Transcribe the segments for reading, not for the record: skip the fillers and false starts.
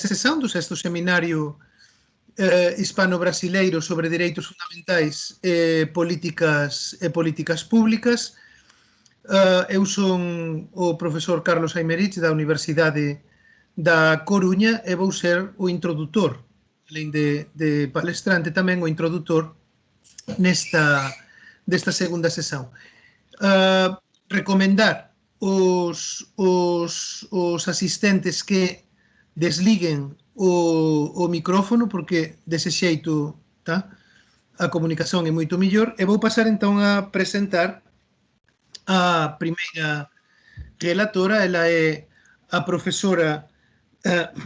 sesión do sexto seminario hispano-brasileiro sobre dereitos fundamentais e políticas públicas. Eu son o profesor Carlos Aymerich da Universidade da Coruña e vou ser o introdutor, além de palestrante tamén o introdutor desta segunda sesión. Recomendar os asistentes que desliguen o micrófono, porque dese xeito a comunicación é moito mellor, e vou pasar entón a presentar a primeira relatora. Ela é a profesora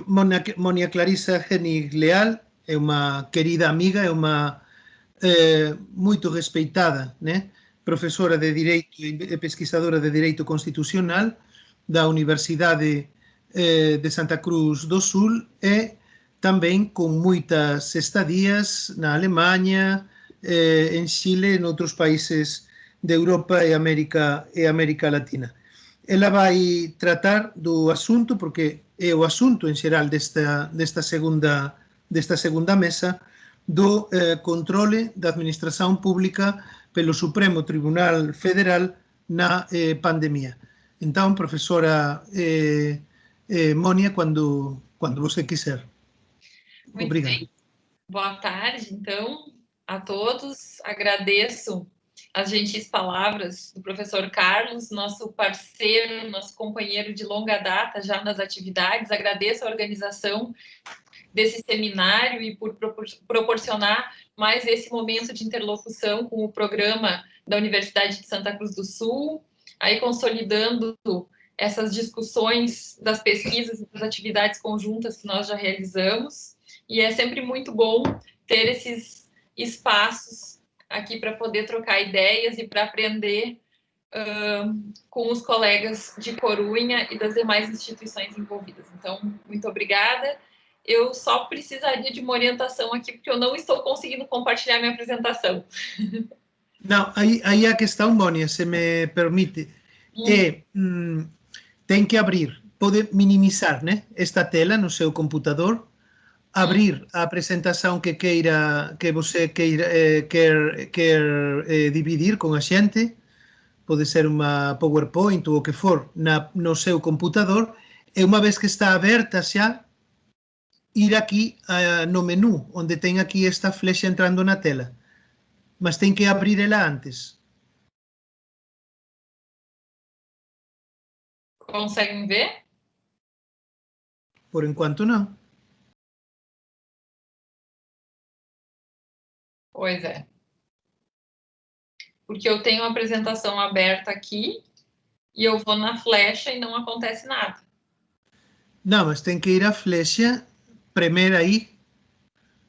Monia Clarisa Genig Leal, é unha querida amiga, é unha moito respeitada, né? Profesora de Direito e pesquisadora de Direito Constitucional da Universidade de Santa Cruz do Sul e tamén con moitas estadías na Alemanha, en Chile e noutros países de Europa e América Latina. Ela vai tratar do asunto, porque é o asunto en xeral desta segunda mesa, do controle da administración pública pelo Supremo Tribunal Federal na pandemia. Entón, profesora Monia, quando você quiser. Muito Obrigado. bem. Boa tarde, então, a todos. Agradeço as gentis palavras do professor Carlos, nosso parceiro, nosso companheiro de longa data já nas atividades. Agradeço a organização desse seminário e por proporcionar mais esse momento de interlocução com o programa da Universidade de Santa Cruz do Sul, aí consolidando essas discussões das pesquisas e das atividades conjuntas que nós já realizamos. E é sempre muito bom ter esses espaços aqui para poder trocar ideias e para aprender com os colegas de Corunha e das demais instituições envolvidas. Então, muito obrigada. Eu só precisaria de uma orientação aqui, porque eu não estou conseguindo compartilhar minha apresentação. Não, aí a questão, Monia, se me permite, tem que abrir, pode minimizar, né, esta tela no seu computador, abrir a apresentação que você quer dividir com a xente, pode ser uma PowerPoint ou o que for, no seu computador, e uma vez que está aberta xa, ir aquí no menú, onde ten aquí esta flecha entrando na tela. Mas ten que abrir ela antes. Conseguem ver? Por enquanto, não. Pois é. Porque eu tenho a apresentação aberta aqui e eu vou na flecha e não acontece nada. Não, mas tem que ir à flecha, premer aí,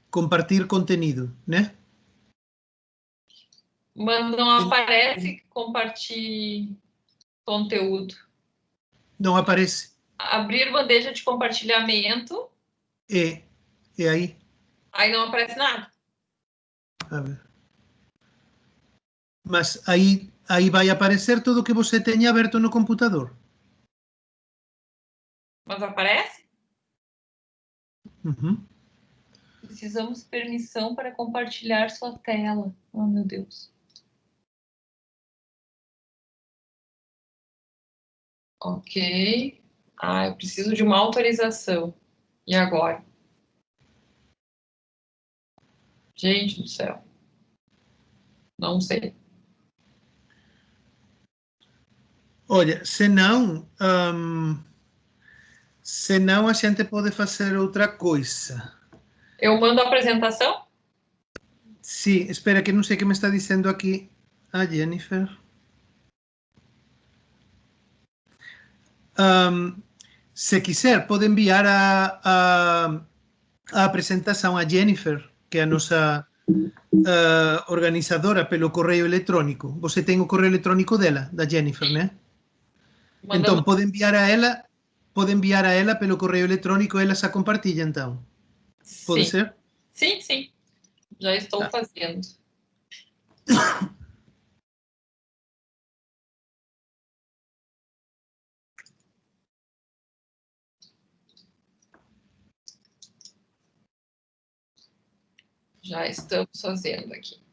compartilhar conteúdo, né? Mas não aparece compartilhar conteúdo. Não aparece. Abrir bandeja de compartilhamento. E aí? Aí não aparece nada. A ver. Mas aí vai aparecer tudo o que você tenha aberto no computador. Mas aparece? Uhum. Precisamos permissão para compartilhar sua tela. Oh, meu Deus. Ok. Eu preciso de uma autorização. E agora? Gente do céu. Não sei. Olha, senão a gente pode fazer outra coisa. Eu mando a apresentação? Sim, espera que não sei o que me está dizendo aqui a Jennifer. Se quiser, pode enviar a apresentação a Jennifer, que é a nossa organizadora, pelo correio eletrônico. Você tem o correio eletrônico dela, da Jennifer, né? Então, pode enviar a ela pelo correio eletrônico, ela se compartilha, então. Pode ser? Sim, sim. Já estou fazendo. Já estamos fazendo aqui.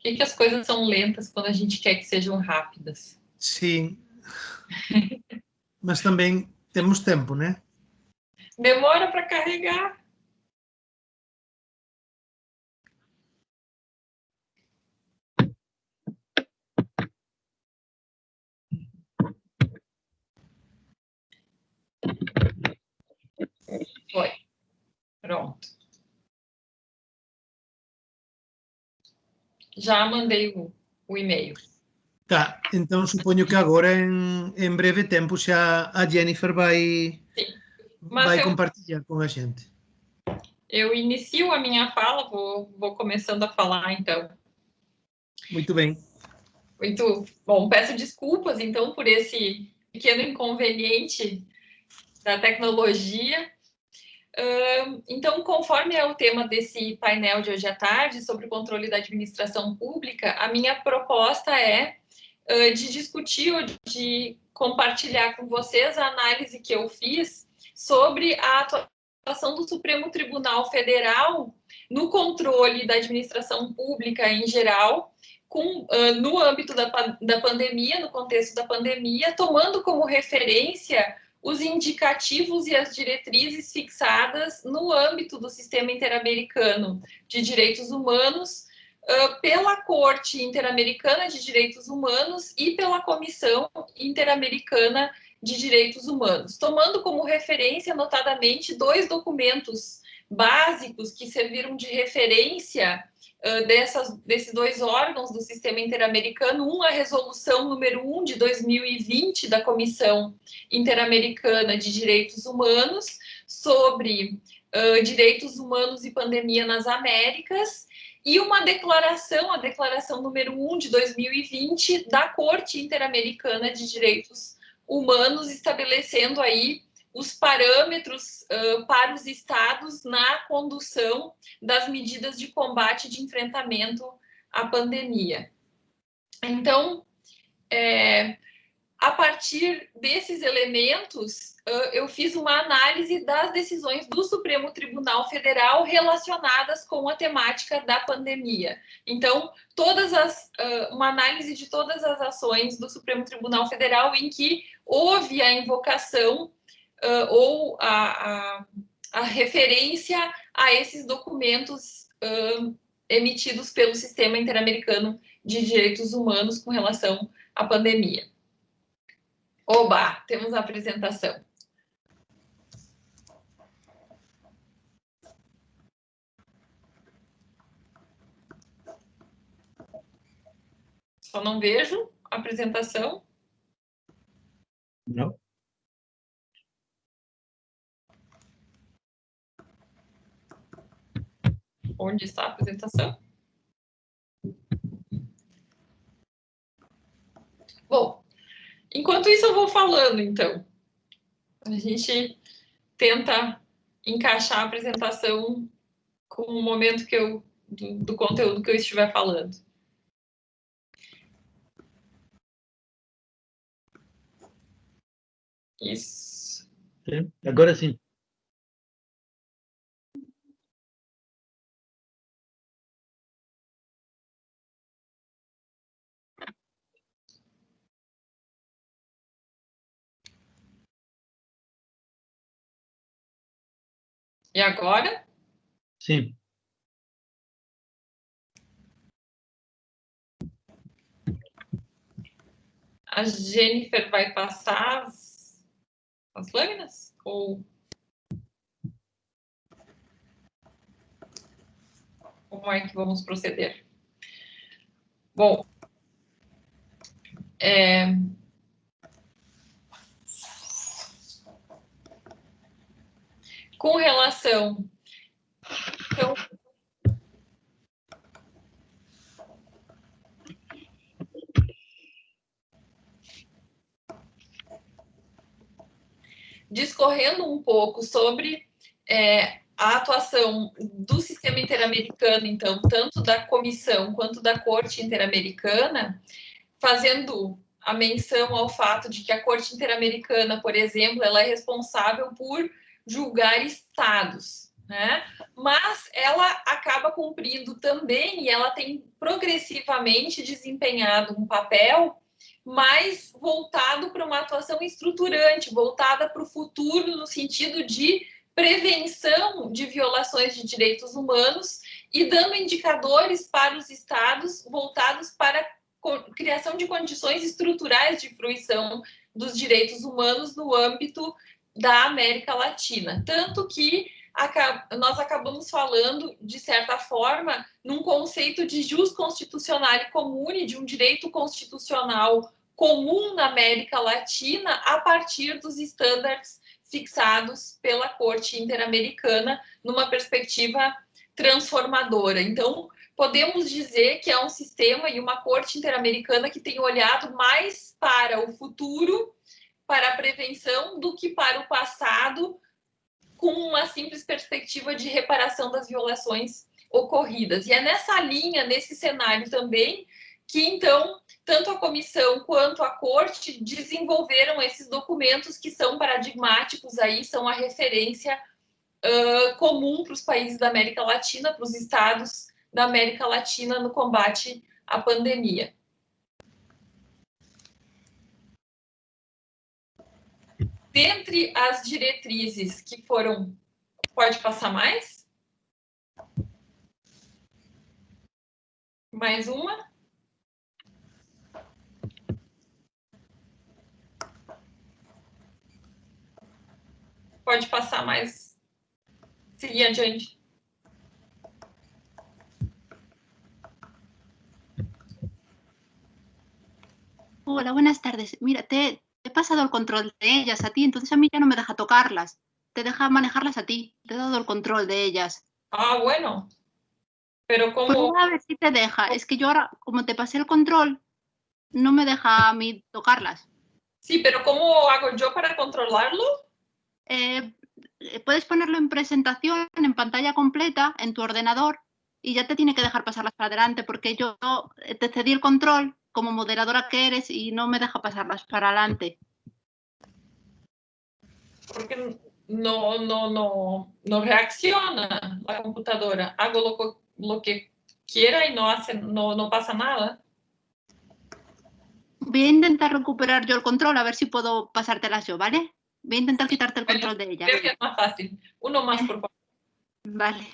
Por que as coisas são lentas quando a gente quer que sejam rápidas? Sim. Mas também temos tempo, né? Demora para carregar. Foi. Pronto. Já mandei o e-mail. Tá, então suponho que agora em breve tempo xa a Jennifer Sim. Mas vai compartilhar com a gente. eu inicio a minha fala, vou começando a falar, então. Muito bem. Muito bom. Peço desculpas, então, por esse pequeno inconveniente da tecnologia. Então, conforme é o tema desse painel de hoje à tarde, sobre o controle da administração pública, a minha proposta é de discutir ou de compartilhar com vocês a análise que eu fiz sobre a atuação do Supremo Tribunal Federal no controle da administração pública em geral, no âmbito da pandemia, no contexto da pandemia, tomando como referência os indicativos e as diretrizes fixadas no âmbito do Sistema Interamericano de Direitos Humanos, pela Corte Interamericana de Direitos Humanos e pela Comissão Interamericana de Direitos Humanos, tomando como referência, notadamente, dois documentos básicos que serviram de referência desses dois órgãos do sistema interamericano, a resolução número 1 de 2020 da Comissão Interamericana de Direitos Humanos sobre direitos humanos e pandemia nas Américas, e uma declaração, a declaração número 1 de 2020 da Corte Interamericana de Direitos Humanos, estabelecendo aí os parâmetros para os estados na condução das medidas de combate e de enfrentamento à pandemia. Então, a partir desses elementos, eu fiz uma análise das decisões do Supremo Tribunal Federal relacionadas com a temática da pandemia. Então, uma análise de todas as ações do Supremo Tribunal Federal em que houve a invocação ou a referência a esses documentos emitidos pelo Sistema Interamericano de Direitos Humanos com relação à pandemia. Oba, temos a apresentação. Só não vejo a apresentação. Não. Onde está a apresentação? Bom, enquanto isso eu vou falando, então. A gente tenta encaixar a apresentação com o momento do conteúdo que eu estiver falando. Isso. Sim. Agora sim. E agora? Sim. A Jennifer vai passar as lâminas? Ou como é que vamos proceder? Bom, com relação... Então, discorrendo um pouco sobre a atuação do sistema interamericano, então, tanto da comissão quanto da Corte Interamericana, fazendo a menção ao fato de que a Corte Interamericana, por exemplo, ela é responsável por julgar estados, né? Mas ela acaba cumprindo também, e ela tem progressivamente desempenhado um papel mais voltado para uma atuação estruturante, voltada para o futuro, no sentido de prevenção de violações de direitos humanos e dando indicadores para os estados voltados para a criação de condições estruturais de fruição dos direitos humanos no âmbito da América Latina. Tanto que nós acabamos falando, de certa forma, num conceito de jus constitucionale comune, de um direito constitucional comum na América Latina, a partir dos estándares fixados pela Corte Interamericana, numa perspectiva transformadora. Então, podemos dizer que é um sistema e uma Corte Interamericana que tem olhado mais para o futuro, para a prevenção, do que para o passado, com uma simples perspectiva de reparação das violações ocorridas. E é nessa linha, nesse cenário também, que, então, tanto a comissão quanto a corte desenvolveram esses documentos que são paradigmáticos, aí são a referência comum para os países da América Latina, para os estados da América Latina no combate à pandemia. Dentre as diretrizes que foram... Pode passar mais? Mais uma? Pode passar mais. Seguir adiante. Hola, buenas tardes. Mira, te he pasado el control de ellas a ti, entonces a mí ya no me deja tocarlas. Te deja manejarlas a ti. Te he dado el control de ellas. Ah, bueno. Pero ¿cómo? Prueba a ver si te deja. Es que yo ahora, como te pasé el control, no me deja a mí tocarlas. Sí, pero ¿cómo hago yo para controlarlo? Puedes ponerlo en presentación, en pantalla completa, en tu ordenador, y ya te tiene que dejar pasarlas para adelante, porque yo te cedí el control como moderadora que eres y no me deja pasarlas para adelante. Porque no reacciona la computadora. Hago lo que quiera y no pasa nada. Voy a intentar recuperar yo el control, a ver si puedo pasártelas yo, ¿vale? Voy a intentar quitarte el control de ella. Creo que es más fácil. Uno más, por favor. Vale.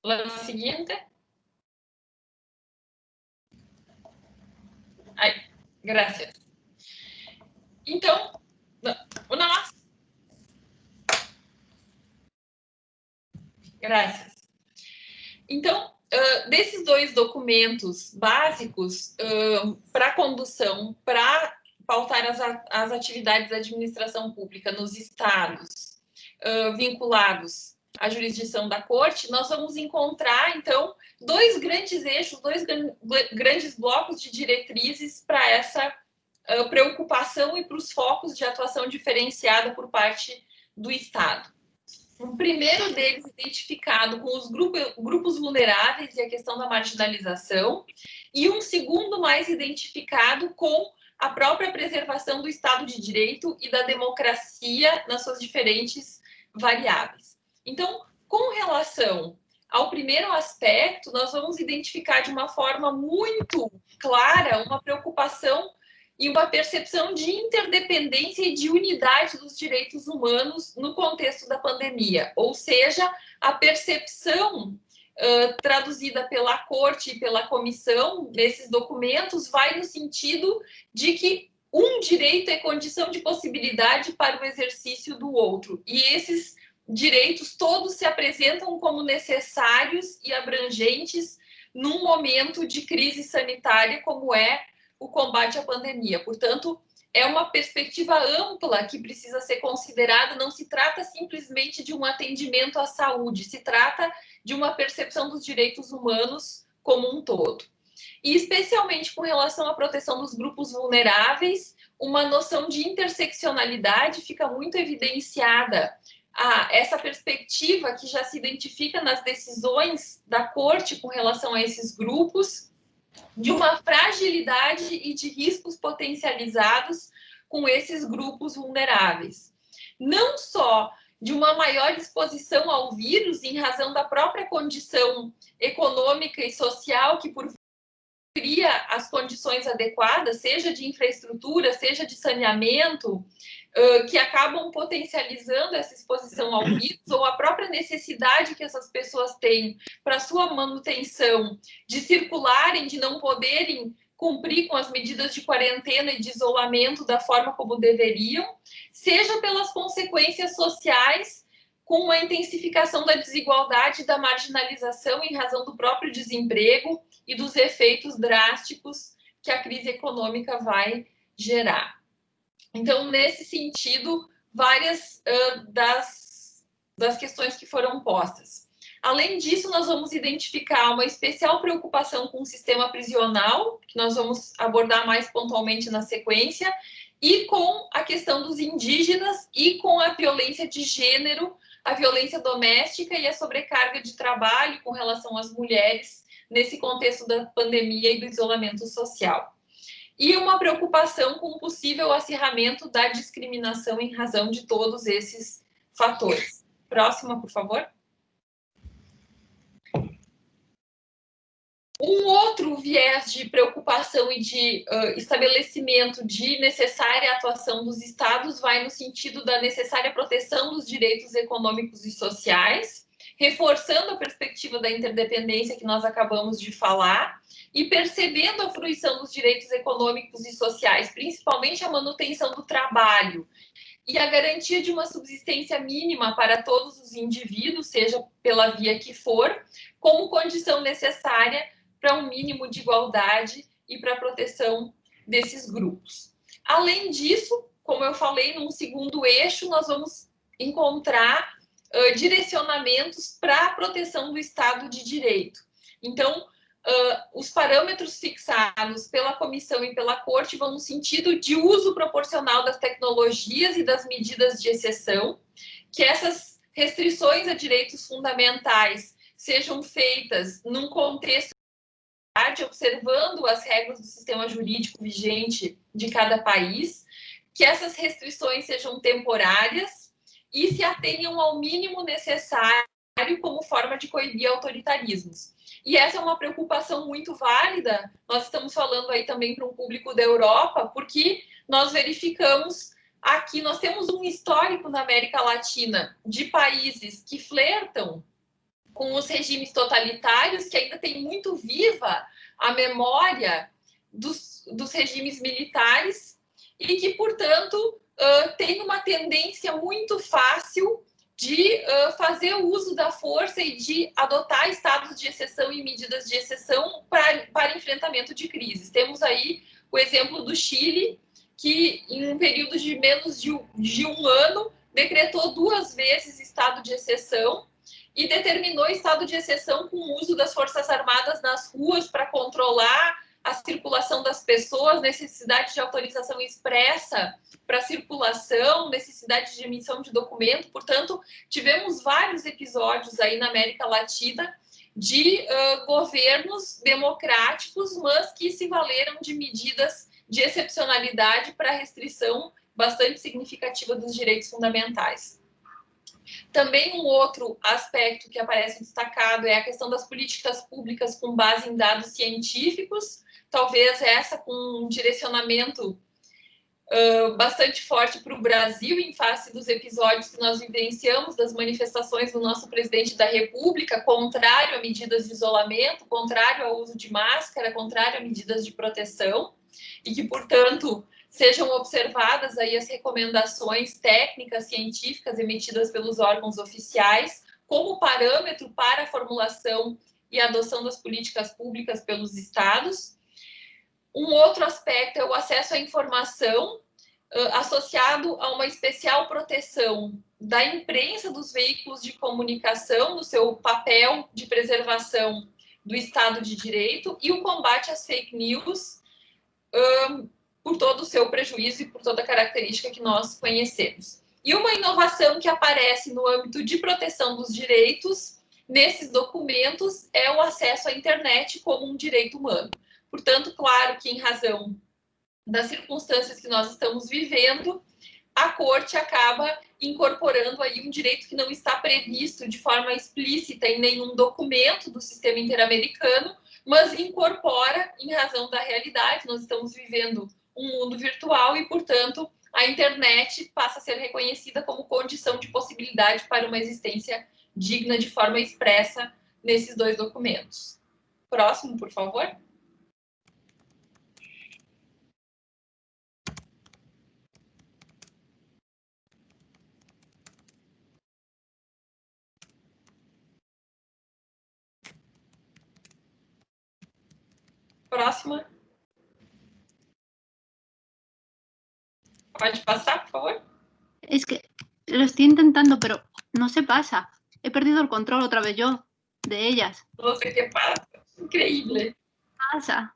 La siguiente. Ai, gracias. Então, uma mais. Graças. Então, desses dois documentos básicos para a condução, para pautar as atividades da administração pública nos estados vinculados à jurisdição da Corte, nós vamos encontrar, então, dois grandes eixos, dois grandes blocos de diretrizes para essa preocupação e para os focos de atuação diferenciada por parte do Estado. O primeiro deles identificado com os grupos vulneráveis e a questão da marginalização, e um segundo mais identificado com a própria preservação do Estado de Direito e da democracia nas suas diferentes variáveis. Então, com relação ao primeiro aspecto, nós vamos identificar de uma forma muito clara uma preocupação e uma percepção de interdependência e de unidade dos direitos humanos no contexto da pandemia, ou seja, a percepção traduzida pela Corte e pela Comissão nesses documentos vai no sentido de que um direito é condição de possibilidade para o exercício do outro, e esses direitos todos se apresentam como necessários e abrangentes num momento de crise sanitária como é o combate à pandemia. Portanto, é uma perspectiva ampla que precisa ser considerada, não se trata simplesmente de um atendimento à saúde, se trata de uma percepção dos direitos humanos como um todo. E especialmente com relação à proteção dos grupos vulneráveis, uma noção de interseccionalidade fica muito evidenciada. Essa perspectiva que já se identifica nas decisões da Corte com relação a esses grupos, de uma fragilidade e de riscos potencializados com esses grupos vulneráveis. Não só de uma maior exposição ao vírus em razão da própria condição econômica e social que por cria as condições adequadas, seja de infraestrutura, seja de saneamento, que acabam potencializando essa exposição ao vírus, ou a própria necessidade que essas pessoas têm para sua manutenção, de circularem, de não poderem cumprir com as medidas de quarentena e de isolamento da forma como deveriam, seja pelas consequências sociais, com a intensificação da desigualdade e da marginalização em razão do próprio desemprego e dos efeitos drásticos que a crise econômica vai gerar. Então, nesse sentido, várias das questões que foram postas. Além disso, nós vamos identificar uma especial preocupação com o sistema prisional, que nós vamos abordar mais pontualmente na sequência, e com a questão dos indígenas e com a violência de gênero, a violência doméstica e a sobrecarga de trabalho com relação às mulheres nesse contexto da pandemia e do isolamento social. E uma preocupação com o possível acirramento da discriminação em razão de todos esses fatores. Próxima, por favor. Um outro viés de preocupação e de estabelecimento de necessária atuação dos Estados vai no sentido da necessária proteção dos direitos econômicos e sociais, reforçando a perspectiva da interdependência que nós acabamos de falar e percebendo a fruição dos direitos econômicos e sociais, principalmente a manutenção do trabalho e a garantia de uma subsistência mínima para todos os indivíduos, seja pela via que for, como condição necessária para um mínimo de igualdade e para a proteção desses grupos. Além disso, como eu falei, num segundo eixo, nós vamos encontrar direcionamentos para a proteção do Estado de Direito. Então, os parâmetros fixados pela Comissão e pela Corte vão no sentido de uso proporcional das tecnologias e das medidas de exceção, que essas restrições a direitos fundamentais sejam feitas num contexto observando as regras do sistema jurídico vigente de cada país, que essas restrições sejam temporárias e se atenham ao mínimo necessário como forma de coibir autoritarismos. E essa é uma preocupação muito válida, nós estamos falando aí também para um público da Europa, porque nós verificamos aqui, nós temos um histórico na América Latina de países que flertam com os regimes totalitários, que ainda tem muito viva a memória dos regimes militares e que, portanto, tem uma tendência muito fácil de fazer uso da força e de adotar estados de exceção e medidas de exceção para enfrentamento de crises. Temos aí o exemplo do Chile, que em um período de menos de um ano decretou 2 vezes estado de exceção e determinou estado de exceção com o uso das Forças Armadas nas ruas para controlar a circulação das pessoas, necessidade de autorização expressa para circulação, necessidade de emissão de documento. Portanto, tivemos vários episódios aí na América Latina de governos democráticos, mas que se valeram de medidas de excepcionalidade para restrição bastante significativa dos direitos fundamentais. Também um outro aspecto que aparece destacado é a questão das políticas públicas com base em dados científicos, talvez essa com um direcionamento bastante forte para o Brasil, em face dos episódios que nós vivenciamos, das manifestações do nosso presidente da República, contrário a medidas de isolamento, contrário ao uso de máscara, contrário a medidas de proteção, e que, portanto, sejam observadas aí as recomendações técnicas, científicas emitidas pelos órgãos oficiais como parâmetro para a formulação e adoção das políticas públicas pelos estados. Um outro aspecto é o acesso à informação, associado a uma especial proteção da imprensa, dos veículos de comunicação, no seu papel de preservação do Estado de Direito e o combate às fake news por todo o seu prejuízo e por toda a característica que nós conhecemos. E uma inovação que aparece no âmbito de proteção dos direitos nesses documentos é o acesso à internet como um direito humano. Portanto, claro que em razão das circunstâncias que nós estamos vivendo, a Corte acaba incorporando aí um direito que não está previsto de forma explícita em nenhum documento do sistema interamericano, mas incorpora em razão da realidade. Nós estamos vivendo um mundo virtual e, portanto, a internet passa a ser reconhecida como condição de possibilidade para uma existência digna de forma expressa nesses dois documentos. Próximo, por favor. Próxima. Pode passar, por favor? Es que lo estoy intentando, pero no se pasa. He perdido el control otra vez yo, de ellas. No sé qué pasa. Increíble. Pasa.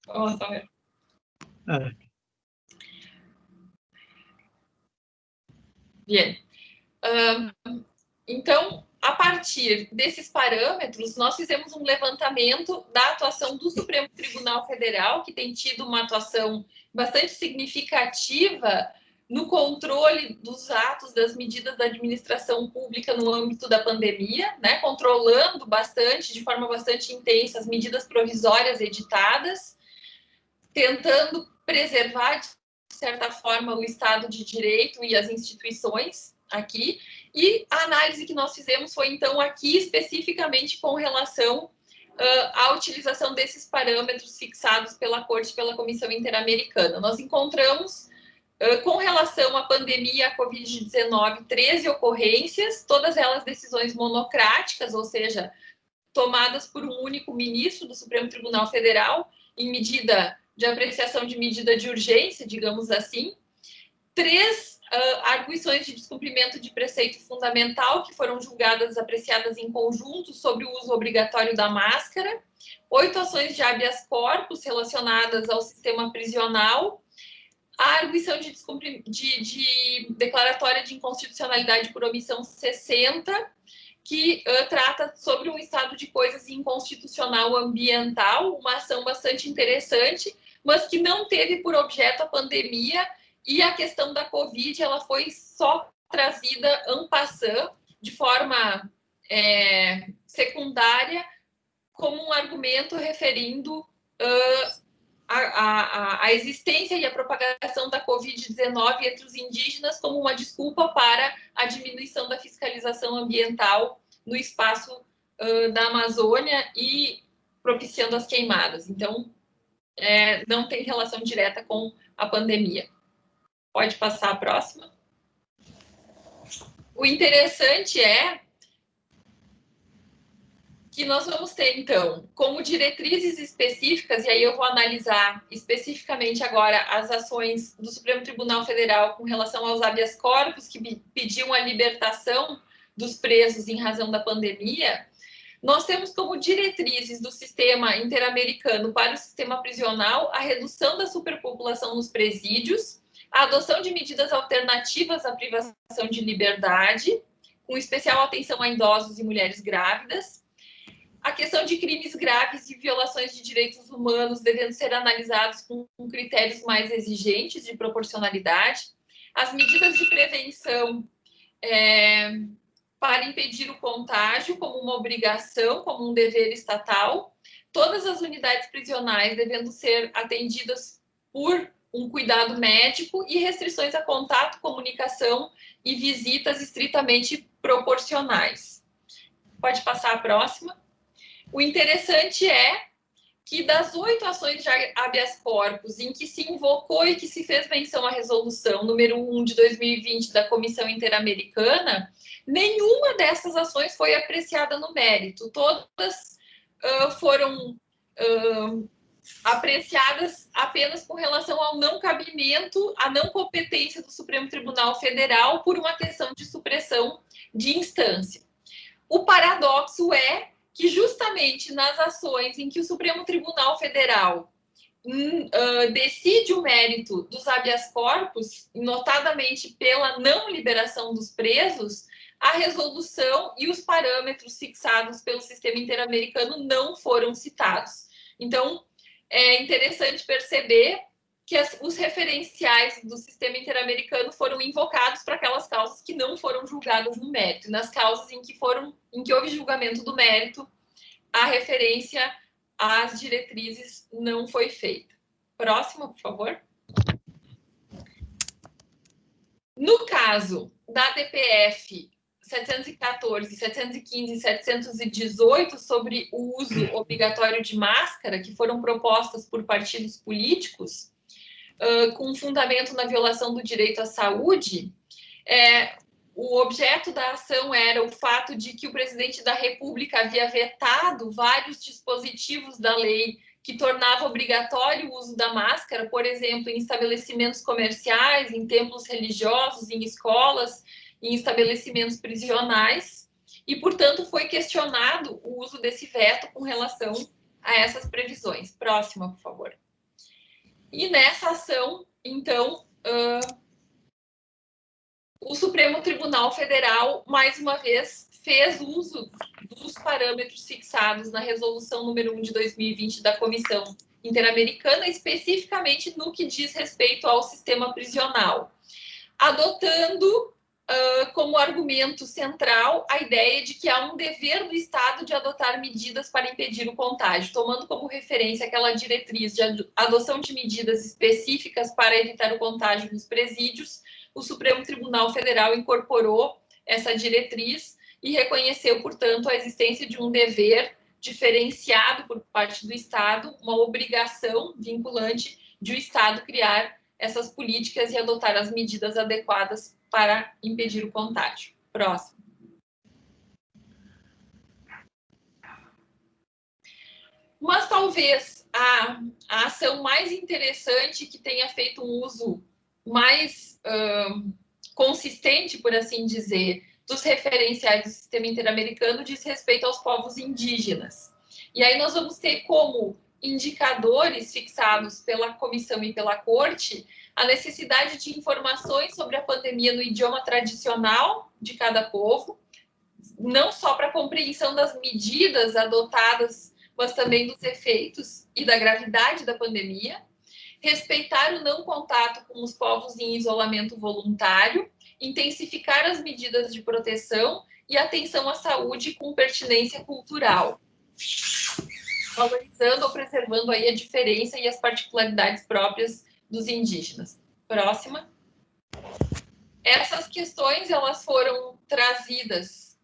Vamos a ver. A ver. Bien. Então, a partir desses parâmetros, nós fizemos um levantamento da atuação do Supremo Tribunal Federal, que tem tido uma atuação bastante significativa no controle dos atos, das medidas da administração pública no âmbito da pandemia, né, controlando bastante, de forma bastante intensa, as medidas provisórias editadas, tentando preservar, de certa forma, o Estado de Direito e as instituições aqui. E a análise que nós fizemos foi, então, aqui especificamente com relação à utilização desses parâmetros fixados pela Corte e pela Comissão Interamericana. Nós encontramos, com relação à pandemia, a Covid-19, 13 ocorrências, todas elas decisões monocráticas, ou seja, tomadas por um único ministro do Supremo Tribunal Federal, em medida de apreciação de medida de urgência, digamos assim. 3 arguições de descumprimento de preceito fundamental, que foram julgadas, apreciadas em conjunto sobre o uso obrigatório da máscara, 8 ações de habeas corpus relacionadas ao sistema prisional, a arguição de declaratória de inconstitucionalidade por omissão 60, que trata sobre um estado de coisas inconstitucional ambiental, uma ação bastante interessante, mas que não teve por objeto a pandemia. E a questão da Covid, ela foi só trazida en passant, de forma secundária, como um argumento referindo a existência e a propagação da Covid-19 entre os indígenas como uma desculpa para a diminuição da fiscalização ambiental no espaço da Amazônia e propiciando as queimadas. Então, não tem relação direta com a pandemia. Pode passar a próxima. O interessante é que nós vamos ter, então, como diretrizes específicas, e aí eu vou analisar especificamente agora as ações do Supremo Tribunal Federal com relação aos habeas corpus, que pediam a libertação dos presos em razão da pandemia. Nós temos como diretrizes do sistema interamericano para o sistema prisional a redução da superpopulação nos presídios, a adoção de medidas alternativas à privação de liberdade, com especial atenção a idosos e mulheres grávidas, a questão de crimes graves e violações de direitos humanos devendo ser analisados com critérios mais exigentes de proporcionalidade, as medidas de prevenção para impedir o contágio como uma obrigação, como um dever estatal, todas as unidades prisionais devendo ser atendidas por um cuidado médico e restrições a contato, comunicação e visitas estritamente proporcionais. Pode passar a próxima. O interessante é que das 8 ações de habeas corpus em que se invocou e que se fez menção à resolução número 1 de 2020 da Comissão Interamericana, nenhuma dessas ações foi apreciada no mérito. Todas foram apreciadas apenas com relação ao não cabimento, à não competência do Supremo Tribunal Federal por uma questão de supressão de instância. O paradoxo é que justamente nas ações em que o Supremo Tribunal Federal decide o mérito dos habeas corpus, notadamente pela não liberação dos presos, a resolução e os parâmetros fixados pelo sistema interamericano não foram citados. Então, é interessante perceber que os referenciais do sistema interamericano foram invocados para aquelas causas que não foram julgadas no mérito. Nas causas em que houve julgamento do mérito, a referência às diretrizes não foi feita. Próxima, por favor. No caso da DPF 714, 715 e 718 sobre o uso obrigatório de máscara, que foram propostas por partidos políticos, com fundamento na violação do direito à saúde, o objeto da ação era o fato de que o presidente da República havia vetado vários dispositivos da lei que tornava obrigatório o uso da máscara, por exemplo, em estabelecimentos comerciais, em templos religiosos, em escolas, em estabelecimentos prisionais, e, portanto, foi questionado o uso desse veto com relação a essas previsões. Próxima, por favor. E nessa ação, então, o Supremo Tribunal Federal, mais uma vez, fez uso dos parâmetros fixados na Resolução número 1 de 2020 da Comissão Interamericana, especificamente no que diz respeito ao sistema prisional, adotando como argumento central a ideia de que há um dever do Estado de adotar medidas para impedir o contágio, tomando como referência aquela diretriz de adoção de medidas específicas para evitar o contágio nos presídios. O Supremo Tribunal Federal incorporou essa diretriz e reconheceu, portanto, a existência de um dever diferenciado por parte do Estado, uma obrigação vinculante de o Estado criar essas políticas e adotar as medidas adequadas para impedir o contágio. Próximo. Mas talvez a ação mais interessante, que tenha feito um uso mais consistente, por assim dizer, dos referenciais do sistema interamericano, diz respeito aos povos indígenas. E aí nós vamos ter como indicadores fixados pela comissão e pela corte a necessidade de informações sobre a pandemia no idioma tradicional de cada povo, não só para a compreensão das medidas adotadas, mas também dos efeitos e da gravidade da pandemia, respeitar o não contato com os povos em isolamento voluntário, intensificar as medidas de proteção e atenção à saúde com pertinência cultural, valorizando ou preservando aí a diferença e as particularidades próprias dos indígenas. Próxima. Essas questões, elas foram trazidas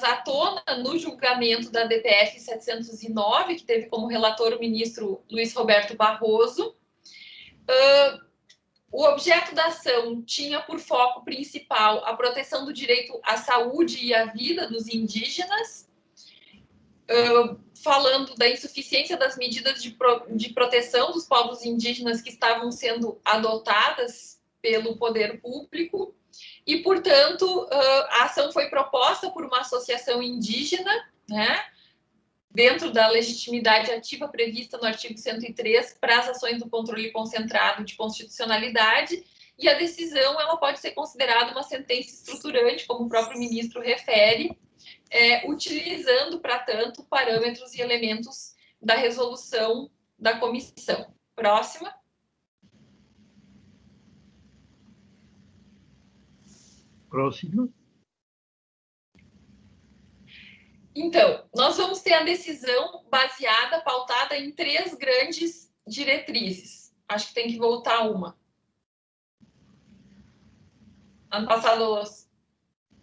à tona no julgamento da DPF 709, que teve como relator o ministro Luiz Roberto Barroso. O objeto da ação tinha por foco principal a proteção do direito à saúde e à vida dos indígenas, falando da insuficiência das medidas de proteção dos povos indígenas que estavam sendo adotadas pelo poder público, e, portanto, a ação foi proposta por uma associação indígena, né, dentro da legitimidade ativa prevista no artigo 103 para as ações do controle concentrado de constitucionalidade, e a decisão ela pode ser considerada uma sentença estruturante, como o próprio ministro refere, utilizando, para tanto, parâmetros e elementos da resolução da comissão. Próxima. Próximo. Então, nós vamos ter a decisão baseada, pautada em 3 grandes diretrizes. Acho que tem que voltar uma. Ano passado,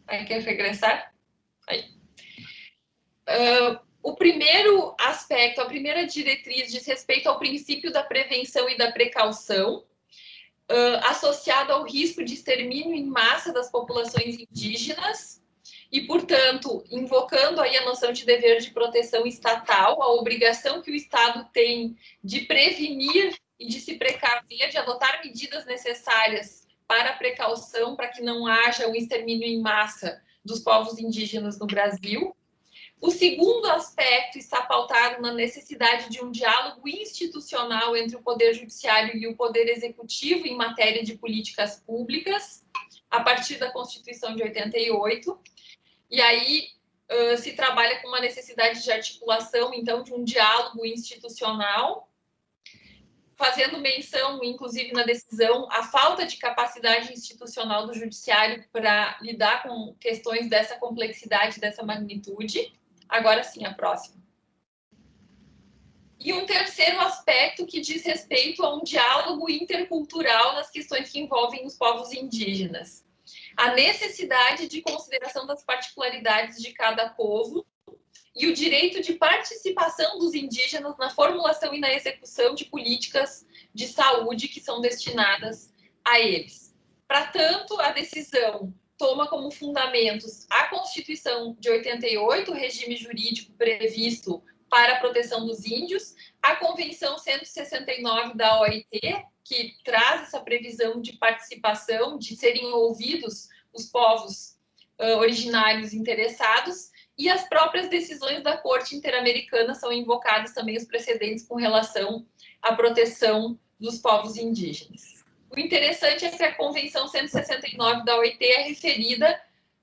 aí quer regressar? Aí. O primeiro aspecto, a primeira diretriz diz respeito ao princípio da prevenção e da precaução, associado ao risco de extermínio em massa das populações indígenas e, portanto, invocando aí a noção de dever de proteção estatal, a obrigação que o Estado tem de prevenir e de se precaver, de adotar medidas necessárias para a precaução, para que não haja um extermínio em massa dos povos indígenas no Brasil. O segundo aspecto está pautado na necessidade de um diálogo institucional entre o Poder Judiciário e o Poder Executivo em matéria de políticas públicas, a partir da Constituição de 88. E aí se trabalha com uma necessidade de articulação, então, de um diálogo institucional, fazendo menção, inclusive na decisão, à falta de capacidade institucional do Judiciário para lidar com questões dessa complexidade, dessa magnitude. Agora sim, a próxima. E um terceiro aspecto que diz respeito a um diálogo intercultural nas questões que envolvem os povos indígenas. A necessidade de consideração das particularidades de cada povo e o direito de participação dos indígenas na formulação e na execução de políticas de saúde que são destinadas a eles. Para tanto, a decisão toma como fundamentos a Constituição de 88, o regime jurídico previsto para a proteção dos índios, a Convenção 169 da OIT, que traz essa previsão de participação, de serem ouvidos os povos originários interessados, e as próprias decisões da Corte Interamericana são invocadas também os precedentes com relação à proteção dos povos indígenas. O interessante é que a Convenção 169 da OIT é referida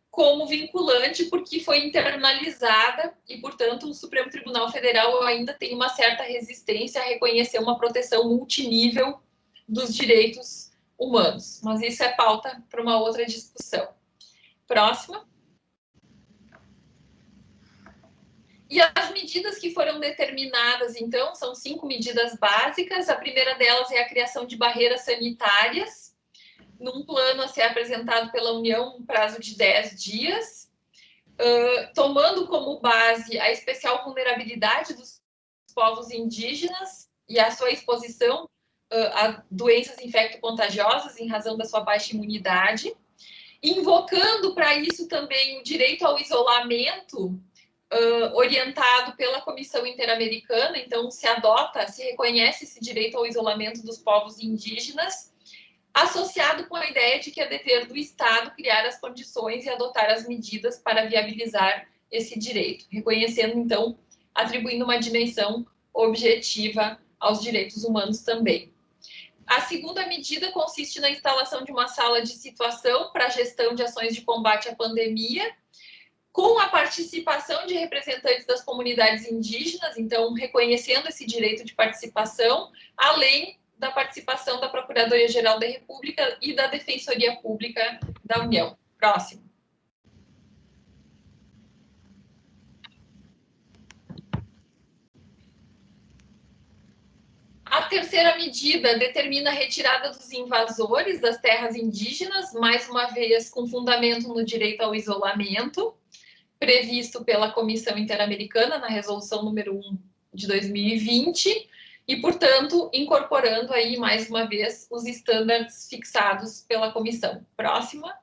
como vinculante porque foi internalizada e, portanto, o Supremo Tribunal Federal ainda tem uma certa resistência a reconhecer uma proteção multinível dos direitos humanos. Mas isso é pauta para uma outra discussão. Próxima. E as medidas que foram determinadas, então, são 5 medidas básicas. A primeira delas é a criação de barreiras sanitárias, num plano a ser apresentado pela União em prazo de 10 dias, tomando como base a especial vulnerabilidade dos povos indígenas e a sua exposição a doenças infecto-contagiosas em razão da sua baixa imunidade, invocando para isso também o direito ao isolamento, orientado pela Comissão Interamericana. Então, se reconhece esse direito ao isolamento dos povos indígenas, associado com a ideia de que é dever do Estado criar as condições e adotar as medidas para viabilizar esse direito, reconhecendo, então, atribuindo uma dimensão objetiva aos direitos humanos também. A segunda medida consiste na instalação de uma sala de situação para a gestão de ações de combate à pandemia, com a participação de representantes das comunidades indígenas, então, reconhecendo esse direito de participação, além da participação da Procuradoria-Geral da República e da Defensoria Pública da União. Próximo. A terceira medida determina a retirada dos invasores das terras indígenas, mais uma vez com fundamento no direito ao isolamento, previsto pela Comissão Interamericana na Resolução número 1 de 2020, e, portanto, incorporando aí, mais uma vez, os estándares fixados pela Comissão. Próxima.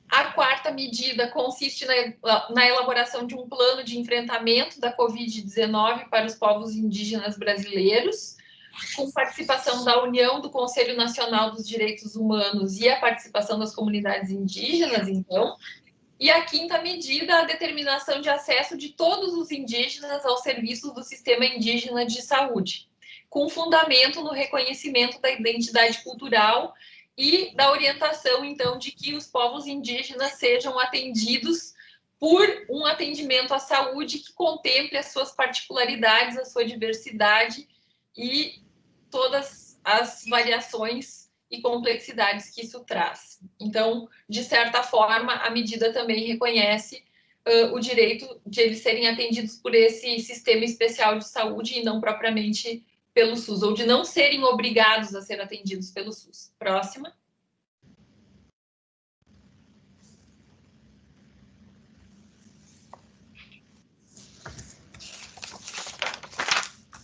A quarta medida consiste na elaboração de um plano de enfrentamento da Covid-19 para os povos indígenas brasileiros, com participação da União, do Conselho Nacional dos Direitos Humanos e a participação das comunidades indígenas, então. E a quinta medida, a determinação de acesso de todos os indígenas aos serviços do Sistema Indígena de Saúde, com fundamento no reconhecimento da identidade cultural e da orientação, então, de que os povos indígenas sejam atendidos por um atendimento à saúde que contemple as suas particularidades, a sua diversidade e todas as variações e complexidades que isso traz. Então, de certa forma, a medida também reconhece o direito de eles serem atendidos por esse sistema especial de saúde e não propriamente pelo SUS, ou de não serem obrigados a ser atendidos pelo SUS. Próxima.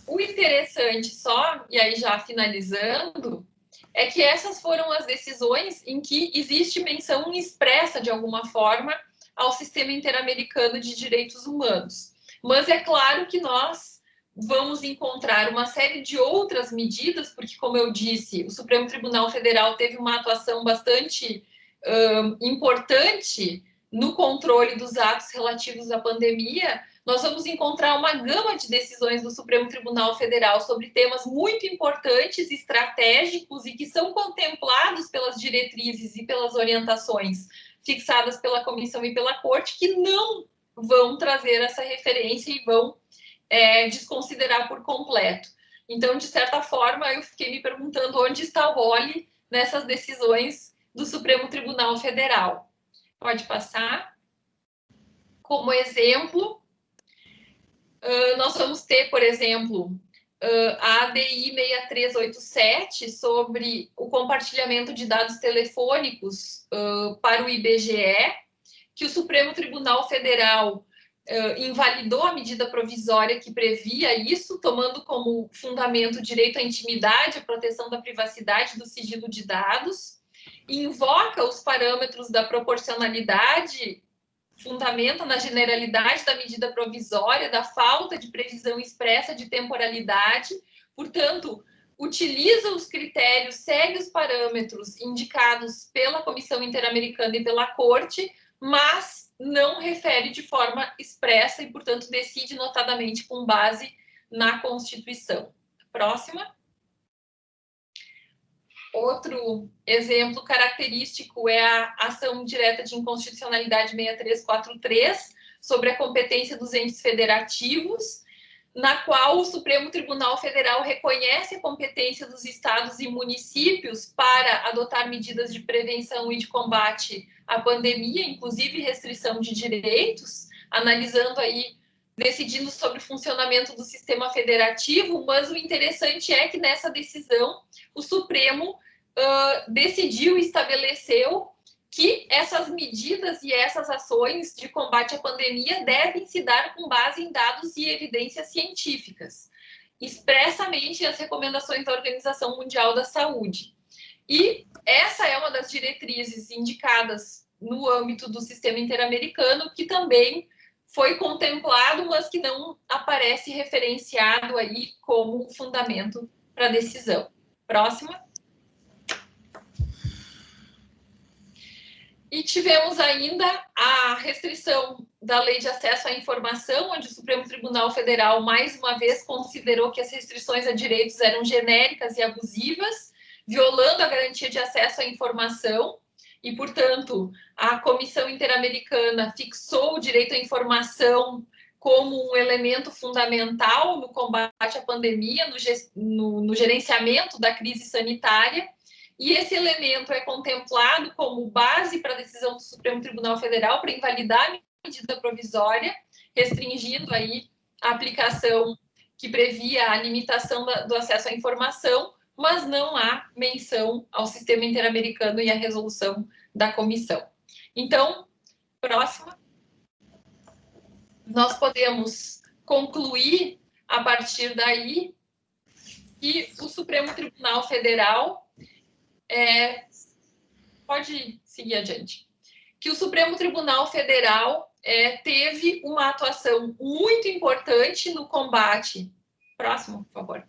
O interessante só, e aí já finalizando, é que essas foram as decisões em que existe menção expressa, de alguma forma, ao Sistema Interamericano de Direitos Humanos. Mas é claro que nós vamos encontrar uma série de outras medidas, porque, como eu disse, o Supremo Tribunal Federal teve uma atuação bastante importante no controle dos atos relativos à pandemia. Nós vamos encontrar uma gama de decisões do Supremo Tribunal Federal sobre temas muito importantes, estratégicos e que são contemplados pelas diretrizes e pelas orientações fixadas pela Comissão e pela Corte, que não vão trazer essa referência e vão desconsiderar por completo. Então, de certa forma, eu fiquei me perguntando onde está o role nessas decisões do Supremo Tribunal Federal. Pode passar. Como exemplo, nós vamos ter, por exemplo, a ADI 6387 sobre o compartilhamento de dados telefônicos para o IBGE, que o Supremo Tribunal Federal invalidou a medida provisória que previa isso, tomando como fundamento o direito à intimidade, a proteção da privacidade e do sigilo de dados, invoca os parâmetros da proporcionalidade, fundamenta na generalidade da medida provisória, da falta de previsão expressa de temporalidade, portanto, utiliza os critérios, segue os parâmetros indicados pela Comissão Interamericana e pela Corte, mas não refere de forma expressa e, portanto, decide notadamente com base na Constituição. Próxima. Outro exemplo característico é a ação direta de inconstitucionalidade 6343 sobre a competência dos entes federativos, na qual o Supremo Tribunal Federal reconhece a competência dos estados e municípios para adotar medidas de prevenção e de combate à pandemia, inclusive restrição de direitos, analisando aí, decidindo sobre o funcionamento do sistema federativo, mas o interessante é que nessa decisão o Supremo decidiu e estabeleceu que essas medidas e essas ações de combate à pandemia devem se dar com base em dados e evidências científicas, expressamente as recomendações da Organização Mundial da Saúde. E essa é uma das diretrizes indicadas no âmbito do sistema interamericano, que também foi contemplado, mas que não aparece referenciado aí como fundamento para a decisão. Próxima. E tivemos ainda a restrição da Lei de Acesso à Informação, onde o Supremo Tribunal Federal, mais uma vez, considerou que as restrições a direitos eram genéricas e abusivas, violando a garantia de acesso à informação, e, portanto, a Comissão Interamericana fixou o direito à informação como um elemento fundamental no combate à pandemia, no gerenciamento da crise sanitária, e esse elemento é contemplado como base para a decisão do Supremo Tribunal Federal para invalidar a medida provisória, restringindo aí a aplicação que previa a limitação do acesso à informação, mas não há menção ao sistema interamericano e à resolução da comissão. Então, próxima. Nós podemos concluir, a partir daí, que o Supremo Tribunal Federal pode seguir adiante. Que o Supremo Tribunal Federal teve uma atuação muito importante no combate, próximo, por favor,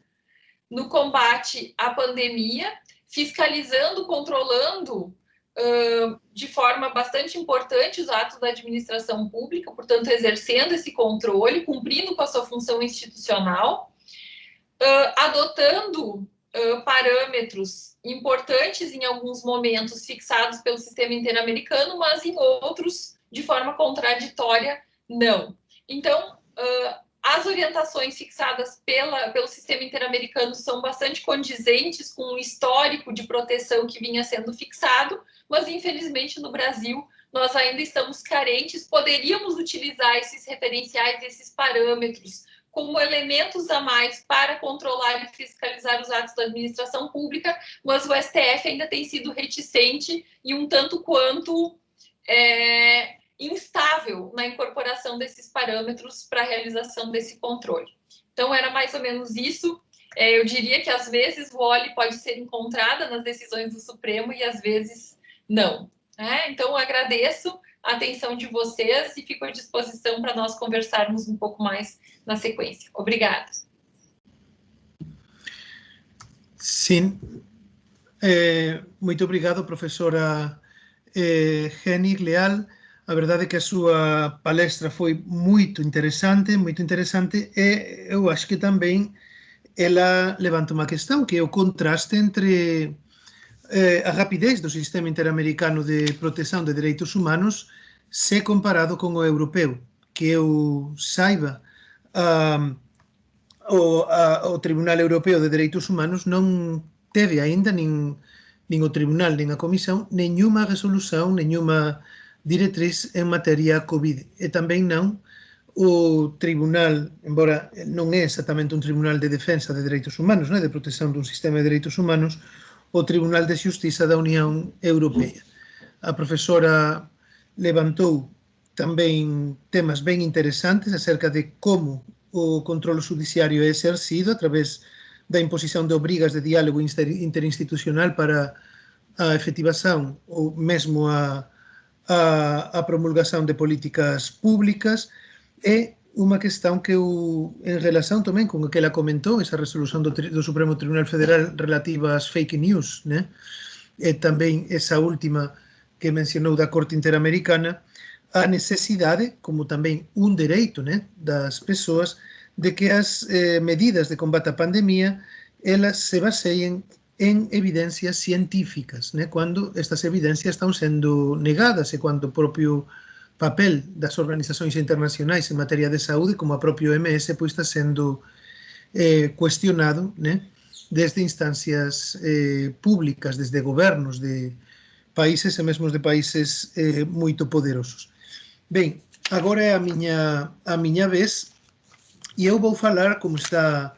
no combate à pandemia, fiscalizando, controlando de forma bastante importante os atos da administração pública, portanto, exercendo esse controle, cumprindo com a sua função institucional, adotando parâmetros importantes em alguns momentos fixados pelo sistema interamericano, mas em outros, de forma contraditória, não. Então, as orientações fixadas pelo sistema interamericano são bastante condizentes com o histórico de proteção que vinha sendo fixado, mas, infelizmente, no Brasil, nós ainda estamos carentes. Poderíamos utilizar esses referenciais, esses parâmetros, como elementos a mais para controlar e fiscalizar os atos da administração pública, mas o STF ainda tem sido reticente e um tanto quanto instável na incorporação desses parâmetros para a realização desse controle. Então, era mais ou menos isso. Eu diria que, às vezes, o OLI pode ser encontrada nas decisões do Supremo e, às vezes, não. Então, agradeço a atenção de vocês e fico à disposição para nós conversarmos um pouco mais na sequência. Obrigada. Sim. Moito obrigado, profesora Genig Leal. A verdade é que a súa palestra foi moito interesante e eu acho que tamén ela levanta unha questão que é o contraste entre a rapidez do sistema interamericano de protección de dereitos humanos se comparado con o europeu. Que eu saiba, o Tribunal Europeo de Dereitos Humanos non teve aínda nin o Tribunal nin a Comisión nenhuma resolución, nenhuma directriz en materia COVID. E tamén non o Tribunal, embora non é exactamente un Tribunal de Defensa de Dereitos Humanos, de protección dun sistema de dereitos humanos, o Tribunal de Xustiza da Unión Europea. A profesora levantou tamén temas ben interesantes acerca de como o controlo judiciario é exercido a través da imposición de obrigas de diálogo interinstitucional para a efectivación ou mesmo a promulgación de políticas públicas e unha questão que en relación tamén con o que ela comentou, esa resolución do Supremo Tribunal Federal relativa ás fake news, e tamén esa última que mencionou da Corte Interamericana, a necesidade, como tamén un dereito das persoas, de que as medidas de combate á pandemia elas se baseien en evidencias científicas, cando estas evidencias están sendo negadas e cando o propio papel das organizacións internacionais en materia de saúde, como a propio OMS, pois está sendo cuestionado desde instancias públicas, desde gobernos de países e mesmo de países moito poderosos. Ben, agora é a miña vez e eu vou falar, como está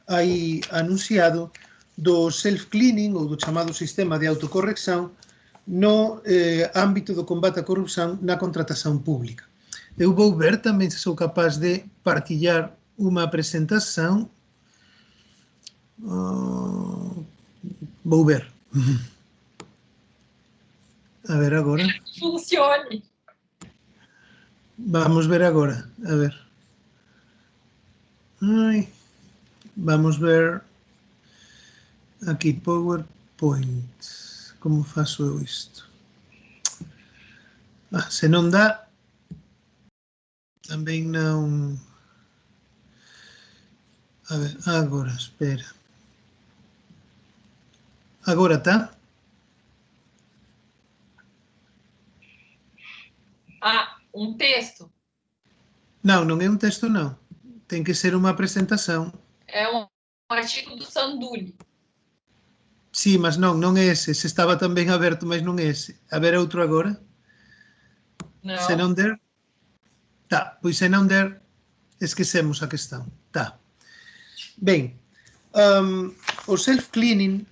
aí anunciado, do self-cleaning ou do chamado sistema de autocorrección no ámbito do combate á corrupción na contratación pública. Eu vou ver tamén se sou capaz de partillar unha presentación. Vou ver. A ver agora. Funcione. Vamos ver agora. A ver. Vamos ver aquí PowerPoint. Como faço eu isto? Se non dá, tamén non... A ver, agora, espera. Agora está? Um texto? Non, non é un texto, non. Ten que ser unha presentación. É um artigo do Sandulli. Sí, mas non é ese. Se estaba tamén aberto, mas non é ese. A ver outro agora. Non. Se non der... Tá, pois se non der, esquecemos a questão. Tá. Ben, o self-cleaning,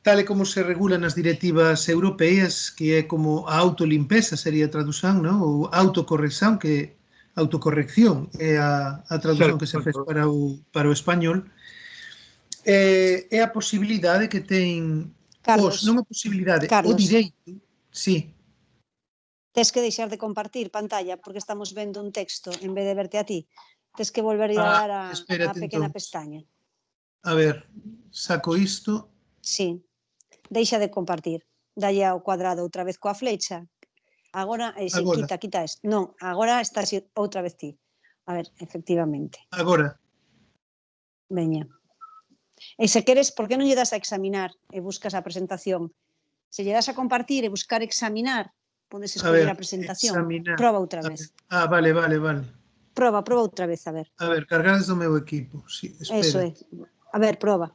tal e como se regula nas directivas europeas, que é como a autolimpeza, sería a tradución, non? Ou autocorrección, que autocorrección é a tradución que se fez para o español, é a posibilidade que ten... Carlos, non a posibilidade, o Carlos, direito. Sí. Tes que deixar de compartir pantalla porque estamos vendo un texto en vez de verte a ti. Tes que volver a dar a pequena pestaña. A ver, saco isto. Sí, deixa de compartir. Dalle ao cuadrado outra vez coa flecha. Agora, quita esto. Non, agora estás outra vez ti. A ver, efectivamente. Agora. Veña. E se queres, por que non lle das a examinar e buscas a presentación? Se lle das a compartir e buscar examinar, podes escoller a presentación. Examinar. Proba outra vez. Vale. Proba outra vez, a ver. A ver, cargar desde o meu equipo. Sí, espera. Eso é. A ver, proba.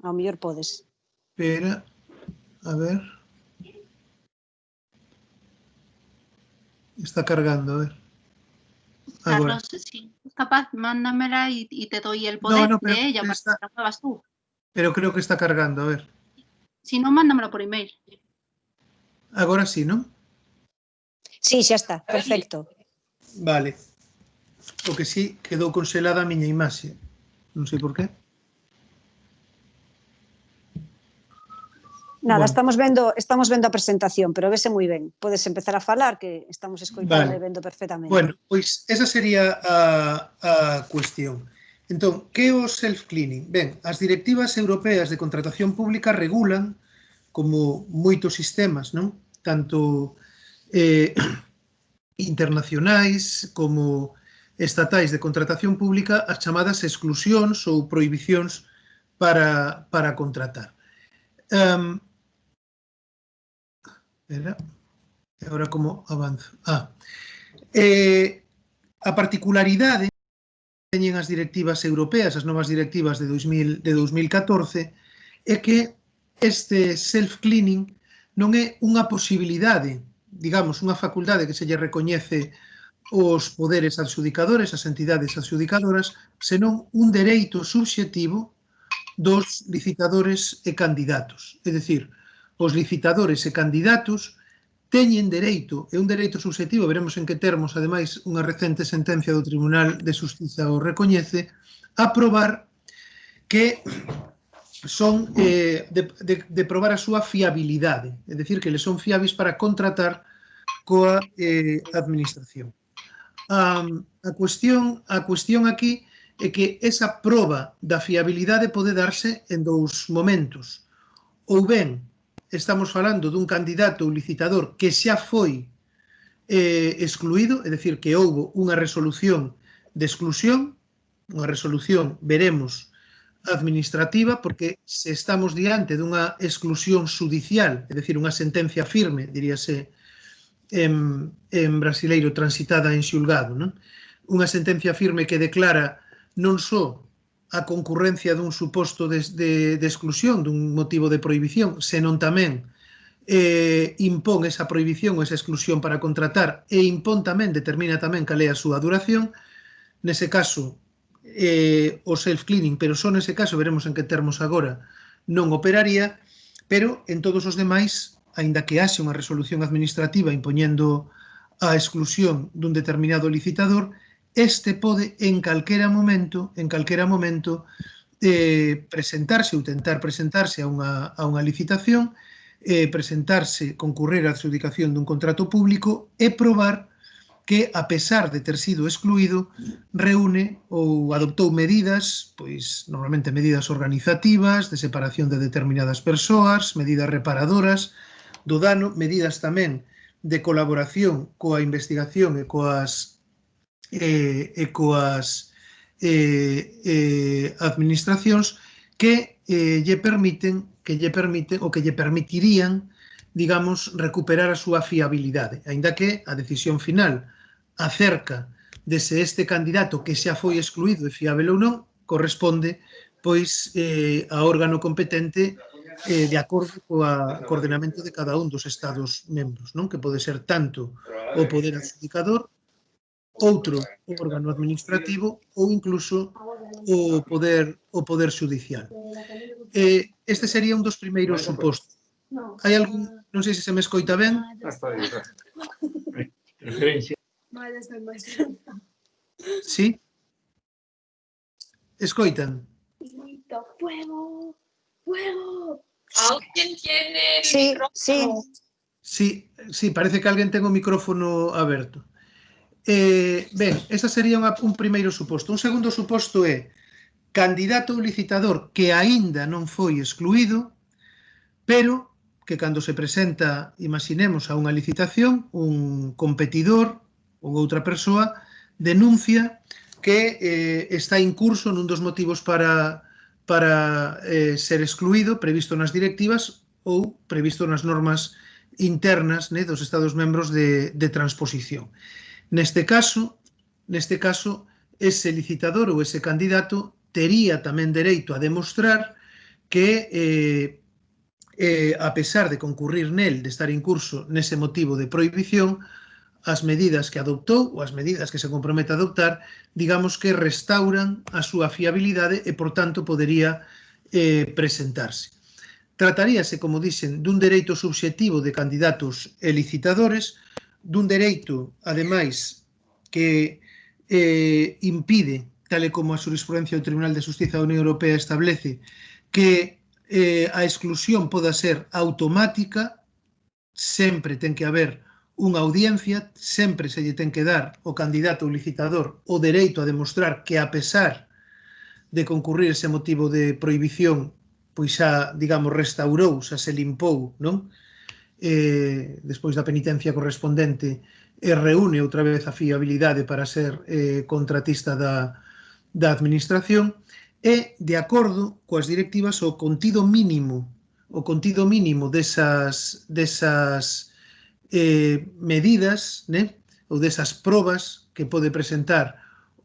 Ao mellor podes. Espera. A ver. Está cargando, a ver. Carlos, si es capaz, mándamela y te doy el poder de ella para que la muevas tú. Pero creo que está cargando, a ver. Si no, mándamelo por email. Agora sí, ¿no? Sí, xa está, perfecto. Vale. O que sí, quedou congelada a miña imaxe. Non sei por qué. Nada, bueno. estamos vendo a presentación, pero vese moi ben. Podes empezar a falar, que estamos escoitando e vendo perfectamente. Bueno, pois esa sería a cuestión. Entón, que é o self-cleaning? Ben, as directivas europeas de contratación pública regulan, como moitos sistemas, non? Tanto internacionais como estatais de contratación pública, as chamadas exclusións ou prohibicións para contratar. Agora como avanzo? A particularidade teñen as directivas europeas, as novas directivas de 2014, é que este self-cleaning non é unha posibilidade, digamos, unha facultade que se lle recoñece aos poderes adxudicadores, as entidades adxudicadoras, senón un dereito subxectivo dos licitadores e candidatos. É dicir, os licitadores e candidatos teñen dereito, é un dereito subxectivo, veremos en que termos, ademais, unha recente sentencia do Tribunal de Xustiza o recoñece, a probar que son de probar a súa fiabilidade, é dicir, que les son fiables para contratar coa administración. A cuestión aquí é que esa proba da fiabilidade pode darse en dous momentos. Ou ben, estamos falando dun candidato ou licitador que xa foi excluído, é dicir, que houbo unha resolución de exclusión, unha resolución, veremos, administrativa, porque se estamos diante dunha exclusión judicial, é dicir, unha sentencia firme, diríase en brasileiro, transitada en xulgado, non? Unha sentencia firme que declara non só a concurrencia dun suposto de exclusión, dun motivo de prohibición, senón tamén impón esa prohibición ou esa exclusión para contratar e impón tamén, determina tamén cal é a súa duración. Nese caso, o self-cleaning, pero só nese caso, veremos en que termos agora, non operaría, pero en todos os demais, aínda que haxe unha resolución administrativa impoñendo a exclusión dun determinado licitador, este pode en calquera momento presentarse ou tentar presentarse a unha licitación, presentarse, concurrer á adxudicación dun contrato público e probar que, a pesar de ter sido excluído, reúne ou adoptou medidas, pois normalmente medidas organizativas, de separación de determinadas persoas, medidas reparadoras do dano, medidas tamén de colaboración coa investigación e coas administracións que lle permiten ou que lle permitirían, digamos, recuperar a súa fiabilidade, aínda que a decisión final acerca de se este candidato que xa foi excluído é fiável ou non corresponde pois a órgano competente de acordo co ordenamento de cada un dos Estados membros, non? Que pode ser tanto o poder adxudicador, outro órgano administrativo ou incluso o poder xudicial. Este sería un dos primeiros supostos. Hai algún, non sei se se me escoita ben. Sí? ¿Escoitan? ¡Fuego! ¡Fuego! ¿Alguien tiene el micrófono? Sí, parece que alguén ten o micrófono aberto. Ben, esta sería un primeiro suposto. Un segundo suposto é candidato ou licitador que aínda non foi excluído, pero que cando se presenta, imaginemos, a unha licitación, un competidor ou outra persoa denuncia que está incurso nun dos motivos para ser excluído, previsto nas directivas ou previsto nas normas internas dos Estados membros de transposición. Neste caso, ese licitador ou ese candidato tería tamén dereito a demostrar que, a pesar de concurrir nel, de estar incurso nese motivo de prohibición, as medidas que adoptou ou as medidas que se compromete a adoptar, digamos que restauran a súa fiabilidade e, por tanto, podería presentarse. Trataríase, como dixen, dun dereito subxectivo de candidatos e licitadores, dun dereito, ademais, que impide, tal e como a xurisprudencia do Tribunal de Xustiza da Unión Europea establece, que a exclusión poda ser automática, sempre ten que haber unha audiencia, sempre se lle ten que dar ao candidato ou licitador o dereito a demostrar que, a pesar de concurrir ese motivo de prohibición, pois xa, digamos, restaurou, xa se limpou, non? Despois da penitencia correspondente, reúne outra vez a fiabilidade para ser contratista da administración, e, de acordo coas directivas, o contido mínimo desas medidas, né, ou desas probas que pode presentar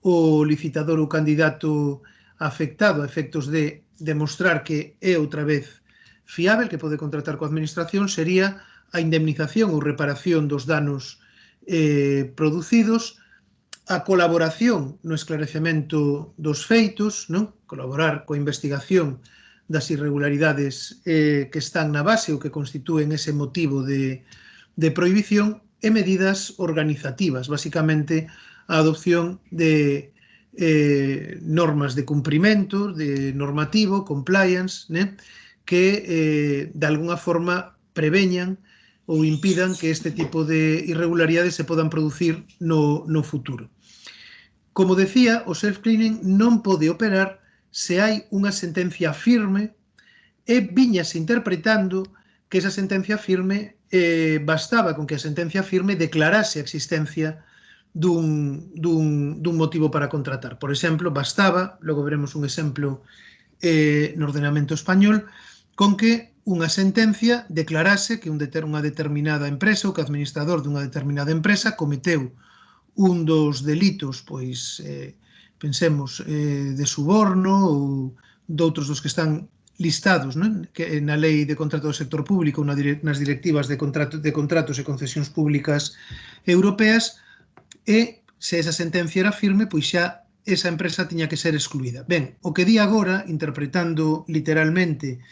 o licitador ou candidato afectado a efectos de demostrar que é outra vez fiável, que pode contratar coa administración, sería a indemnización ou reparación dos danos producidos, a colaboración no esclarecemento dos feitos, non? Colaborar coa investigación das irregularidades que están na base ou que constitúen ese motivo de prohibición, e medidas organizativas, basicamente a adopción de normas de cumprimento, de normativo, compliance, né? Que de alguna forma preveñan ou impidan que este tipo de irregularidades se podan producir no futuro. Como decía, o self-cleaning non pode operar se hai unha sentencia firme, e viñase interpretando que esa sentencia firme bastaba con que a sentencia firme declarase a existencia dun motivo para contratar. Por exemplo, bastaba, logo veremos un exemplo no ordenamento español, con que unha sentencia declarase que unha determinada empresa ou que o administrador dunha determinada empresa cometeu un dos delitos, pois, pensemos, de suborno ou doutros dos que están listados, non? Que na Lei de Contrato do Sector Público ou nas directivas de contratos e concesións públicas europeas, e se esa sentencia era firme, pois xa esa empresa tiña que ser excluída. Ben, o que di agora, interpretando literalmente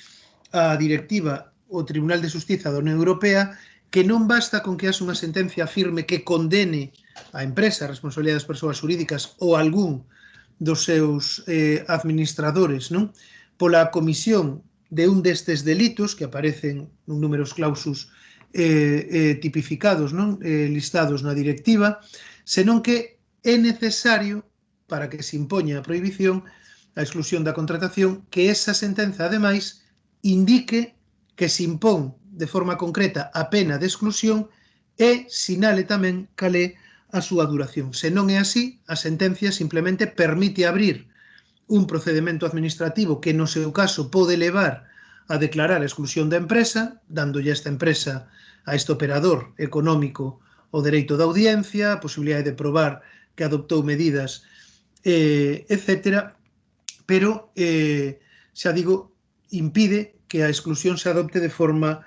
a directiva o Tribunal de Xustiza da Unión Europea, que non basta con que haxa unha sentencia firme que condene a empresa, a responsabilidade das persoas xurídicas ou algún dos seus administradores, non? Pola comisión de un destes delitos que aparecen nun números clausus tipificados, non? Listados na directiva, senón que é necesario, para que se impoña a prohibición, a exclusión da contratación, que esa sentenza, ademais, indique que se impón de forma concreta a pena de exclusión e sinale tamén cal é a súa duración. Se non é así, a sentencia simplemente permite abrir un procedimento administrativo que no seu caso pode levar a declarar a exclusión da empresa, dándolle a esta empresa, a este operador económico, o dereito da audiencia, a posibilidade de probar que adoptou medidas, etc. Pero, xa digo, impide que a exclusión se adopte de forma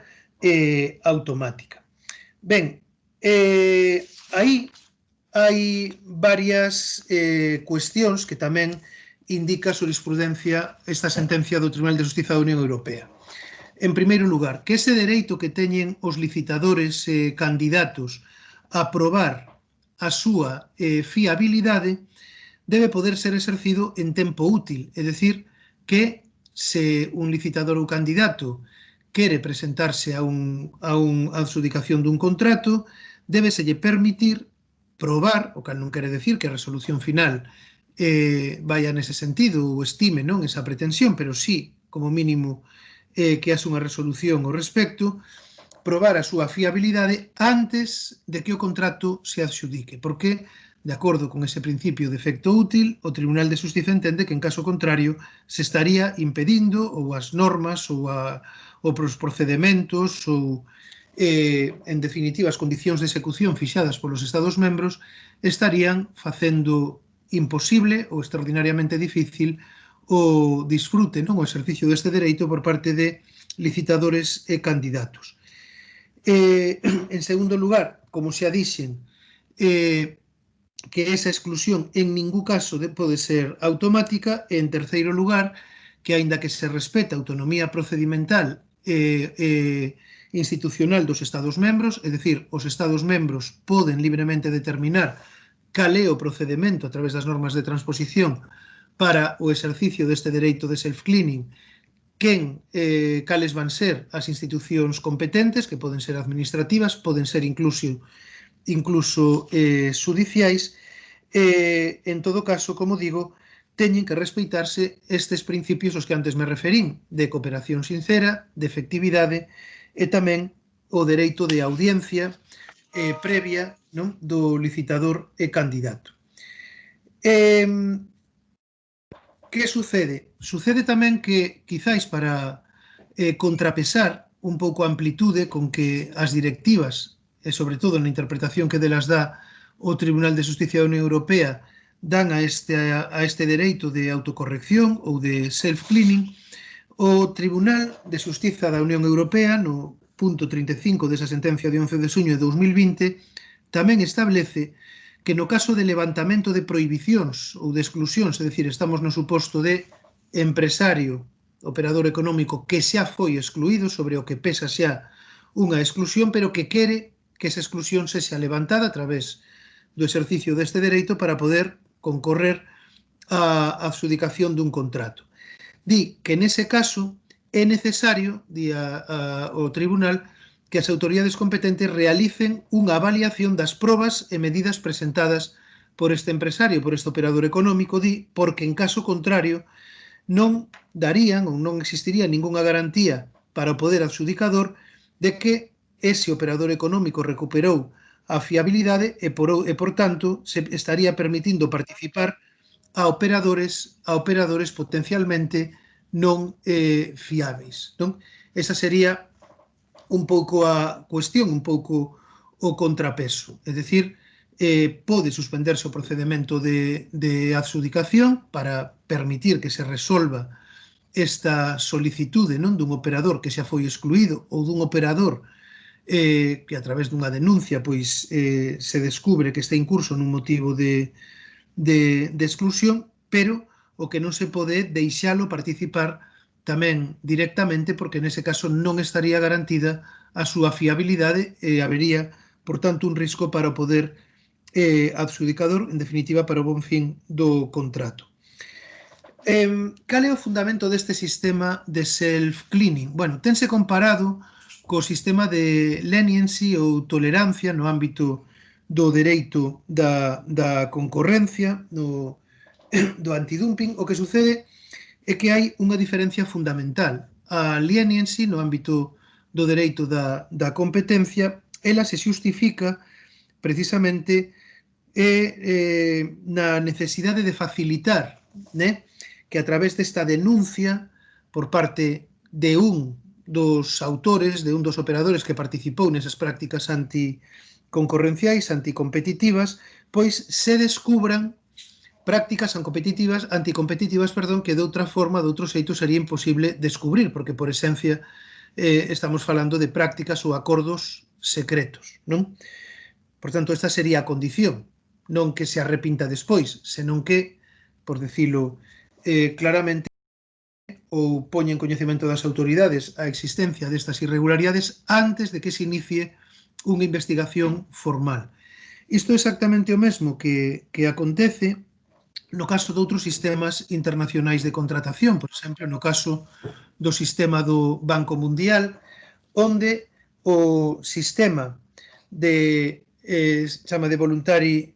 automática. Ben, aí hai varias cuestións que tamén indica a xurisprudencia esta sentencia do Tribunal de Xustiza da Unión Europea. En primeiro lugar, que ese dereito que teñen os licitadores candidatos a probar a súa fiabilidade debe poder ser exercido en tempo útil, é dicir, que se un licitador ou candidato quere presentarse a unha adxudicación dun contrato, débeselle permitir probar, o cal non quere decir que a resolución final vaya nese sentido ou estime non esa pretensión, pero sí, como mínimo, que haxe unha resolución ao respecto, probar a súa fiabilidade antes de que o contrato se adxudique, porque, de acordo con ese principio de efecto útil, o Tribunal de Xustiza entende que, en caso contrario, se estaría impedindo ou as normas ou os procedementos ou, en definitiva, as condicións de execución fixadas polos Estados membros estarían facendo imposible ou extraordinariamente difícil o disfrute, non, o exercicio deste dereito por parte de licitadores e candidatos. En segundo lugar, como xa dixen, que esa exclusión en ningún caso pode ser automática, e en terceiro lugar, que aínda que se respeta a autonomía procedimental e institucional dos Estados membros, é dicir, os Estados membros poden libremente determinar cal é o procedimento a través das normas de transposición para o exercicio deste dereito de self-cleaning, cales van ser as institucións competentes, que poden ser administrativas, poden ser incluso xudiciais. En todo caso, como digo, teñen que respeitarse estes principios aos que antes me referín, de cooperación sincera, de efectividade e tamén o dereito de audiencia previa, non, do licitador e candidato. Que sucede? Sucede tamén que, quizáis para contrapesar un pouco a amplitude con que as directivas, e sobre todo na interpretación que delas dá o Tribunal de Xusticia da Unión Europea, dan a este dereito de autocorrección ou de self-cleaning, o Tribunal de Xustiza da Unión Europea, no punto 35 desa sentencia de 11 de xuño de 2020, tamén establece que no caso de levantamento de prohibicións ou de exclusións, é dicir, estamos no suposto de empresario, operador económico que xa foi excluído, sobre o que pesa xa unha exclusión, pero que quere que esa exclusión sexa levantada a través do exercicio deste dereito para poder concorrer á adxudicación dun contrato. Di que nese caso é necesario, di o tribunal, que as autoridades competentes realicen unha avaliación das probas e medidas presentadas por este empresario, por este operador económico, di, porque en caso contrario non darían ou non existiría ningunha garantía para o poder adxudicador de que ese operador económico recuperou a fiabilidade e, por tanto, se estaría permitindo participar a operadores potencialmente non fiáveis. Non? Esa sería un pouco a cuestión, un pouco o contrapeso. É dicir, pode suspenderse o procedimento de adxudicación para permitir que se resolva esta solicitude, non, dun operador que xa foi excluído ou dun operador que a través dunha denuncia pois se descubre que está incurso nun motivo de exclusión, pero o que non se pode deixalo participar tamén directamente, porque nese caso non estaría garantida a súa fiabilidade e habería, por tanto, un risco para o poder adxudicador, en definitiva, para o bon fin do contrato. Cal é o fundamento deste sistema de self-cleaning? Bueno, tense comparado co sistema de leniency ou tolerancia no ámbito do dereito da concorrencia, do antidumping. O que sucede é que hai unha diferencia fundamental. A leniency no ámbito do dereito da competencia, ela se xustifica precisamente na necesidade de facilitar, né, que a través desta denuncia por parte de un dos autores, de un dos operadores que participou nesas prácticas anticoncorrenciais, anticompetitivas, pois se descubran prácticas anticompetitivas, que de outra forma, de outro xeito, sería imposible descubrir, porque, por esencia, estamos falando de prácticas ou acordos secretos, non? Por tanto, esta sería a condición, non que se arrepinta despois, senón que, por dicilo claramente, ou poña en coñecemento das autoridades a existencia destas irregularidades antes de que se inicie unha investigación formal. Isto é exactamente o mesmo que acontece no caso de outros sistemas internacionais de contratación, por exemplo, no caso do sistema do Banco Mundial, onde o sistema chama de voluntary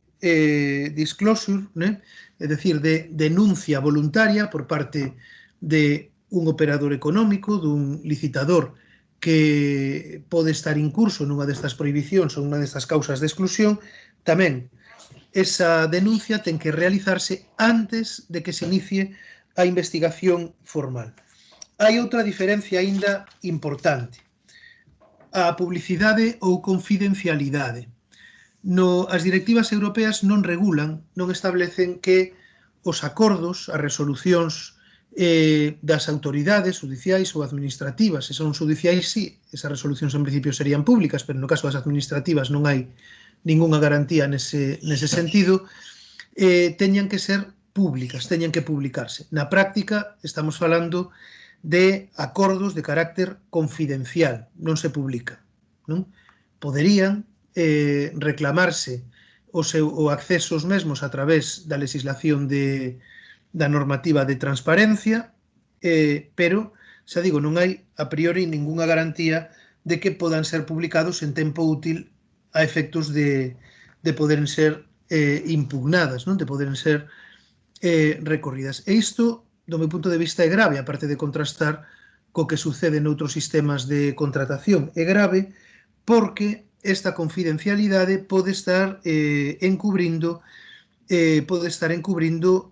disclosure, né? É dicir, de denuncia voluntaria por parte de un operador económico, dun licitador que pode estar incurso nunha destas prohibicións ou nunha destas causas de exclusión, tamén esa denuncia ten que realizarse antes de que se inicie a investigación formal. Hai outra diferencia aínda importante: a publicidade ou confidencialidade. As directivas europeas non regulan, non establecen que os acordos, as resolucións das autoridades judiciais ou administrativas, se son judiciais, sí, esas resolucións en principio serían públicas, pero no caso das administrativas non hai ningunha garantía nese sentido, teñan que ser públicas, teñan que publicarse. Na práctica estamos falando de acordos de carácter confidencial, non se publica, non? Poderían reclamarse o acceso aos mesmos a través da legislación da normativa de transparencia, pero, xa digo, non hai a priori ningunha garantía de que podan ser publicados en tempo útil a efectos de poder ser impugnadas, non? De poder ser recorridas. E isto, do meu punto de vista, é grave, aparte de contrastar co que sucede noutros sistemas de contratación. É grave porque esta confidencialidade pode estar encubrindo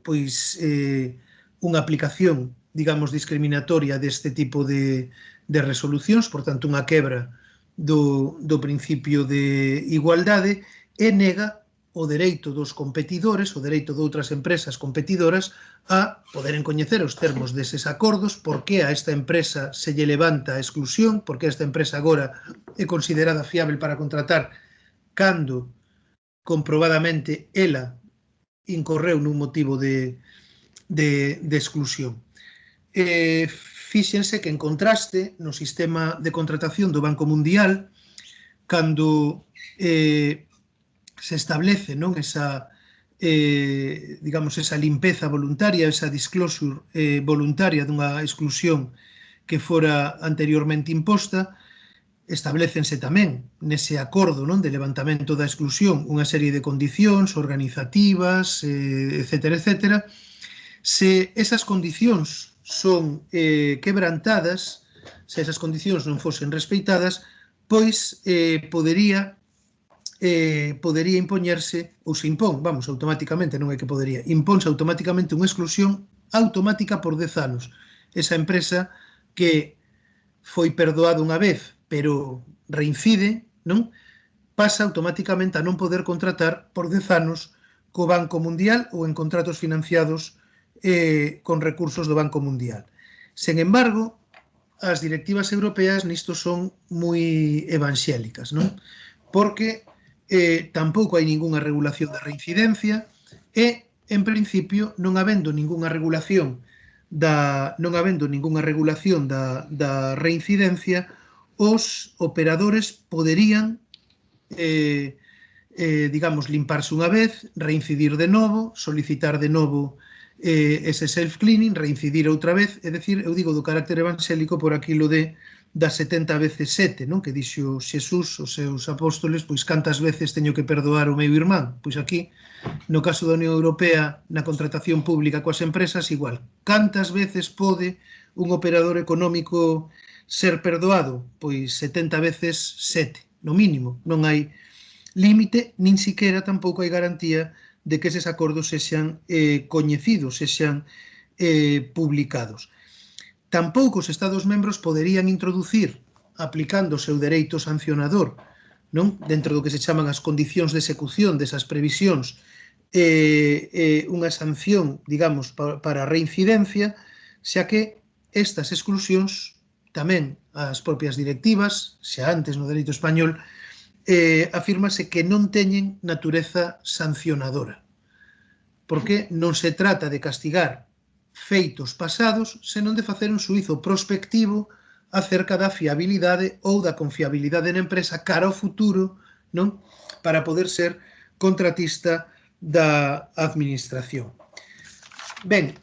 pois, unha aplicación, digamos, discriminatoria deste tipo de resolucións, por tanto, unha quebra do principio de igualdade, e nega o dereito dos competidores, o dereito de outras empresas competidoras a poderen coñecer os termos deses acordos, por que a esta empresa se lle levanta a exclusión, por que esta empresa agora é considerada fiable para contratar cando comprobadamente ela incorreu nun motivo de exclusión. Fíxense que en contraste no sistema de contratación do Banco Mundial, cando se establece esa limpeza voluntaria, esa disclosure voluntaria dunha exclusión que fora anteriormente imposta, establecense tamén nese acordo de levantamento da exclusión unha serie de condicións organizativas, etcétera, etcétera. Se esas condicións son quebrantadas, se esas condicións non fosen respeitadas, pois podería impoñerse, ou se impón, automáticamente, non é que podería, imponse automáticamente unha exclusión automática por 10 anos. Esa empresa que foi perdoada unha vez, pero reincide, non? Pasa automáticamente a non poder contratar por 10 anos co Banco Mundial ou en contratos financiados con recursos do Banco Mundial. Sen embargo, as directivas europeas nisto son moi evanxélicas, non? Porque tampouco hai ningunha regulación de reincidencia e, en principio, non habendo ningunha regulación da reincidencia, os operadores poderían limparse unha vez, reincidir de novo, solicitar de novo ese self-cleaning, reincidir outra vez, é dicir, eu digo do carácter evangélico por aquilo das 70 veces 7, non? Que dixo Xesús aos seus apóstoles, pois cantas veces teño que perdoar o meu irmán? Pois aquí, no caso da Unión Europea, na contratación pública coas empresas, igual. Cantas veces pode un operador económico ser perdoado? Pois 70 veces 7, no mínimo. Non hai límite, nin siquiera tampouco hai garantía de que eses acordos sexan coñecidos, sexan publicados. Tampouco os Estados membros poderían introducir, aplicando o seu dereito sancionador, non? Dentro do que se chaman as condicións de execución desas previsións, unha sanción, digamos, para a reincidencia, xa que estas exclusións tamén as propias directivas, xa antes no dereito español, afírmase que non teñen natureza sancionadora, porque non se trata de castigar feitos pasados, senón de facer un xuízo prospectivo acerca da fiabilidade ou da confiabilidade na empresa cara ao futuro, non? Para poder ser contratista da administración. Ben,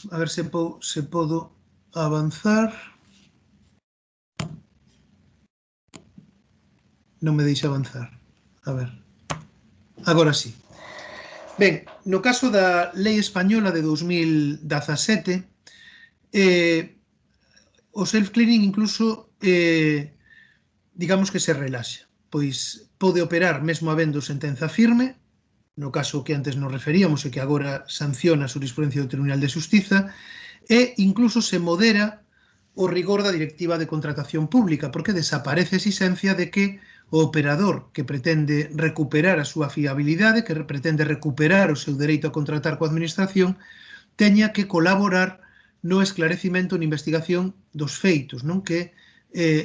a ver se podo avanzar. Non me deixa avanzar. A ver. Agora sí. Ben, no caso da Lei Española de 2017, o self-clearing incluso, digamos que se relaxa. Pois pode operar mesmo habendo sentenza firme, no caso que antes nos referíamos e que agora sanciona a xurisprudencia do Tribunal de Xustiza, e incluso se modera o rigor da Directiva de Contratación Pública, porque desaparece a exigencia de que o operador que pretende recuperar a súa fiabilidade, que pretende recuperar o seu dereito a contratar coa administración, teña que colaborar no esclarecimento na investigación dos feitos, non? Que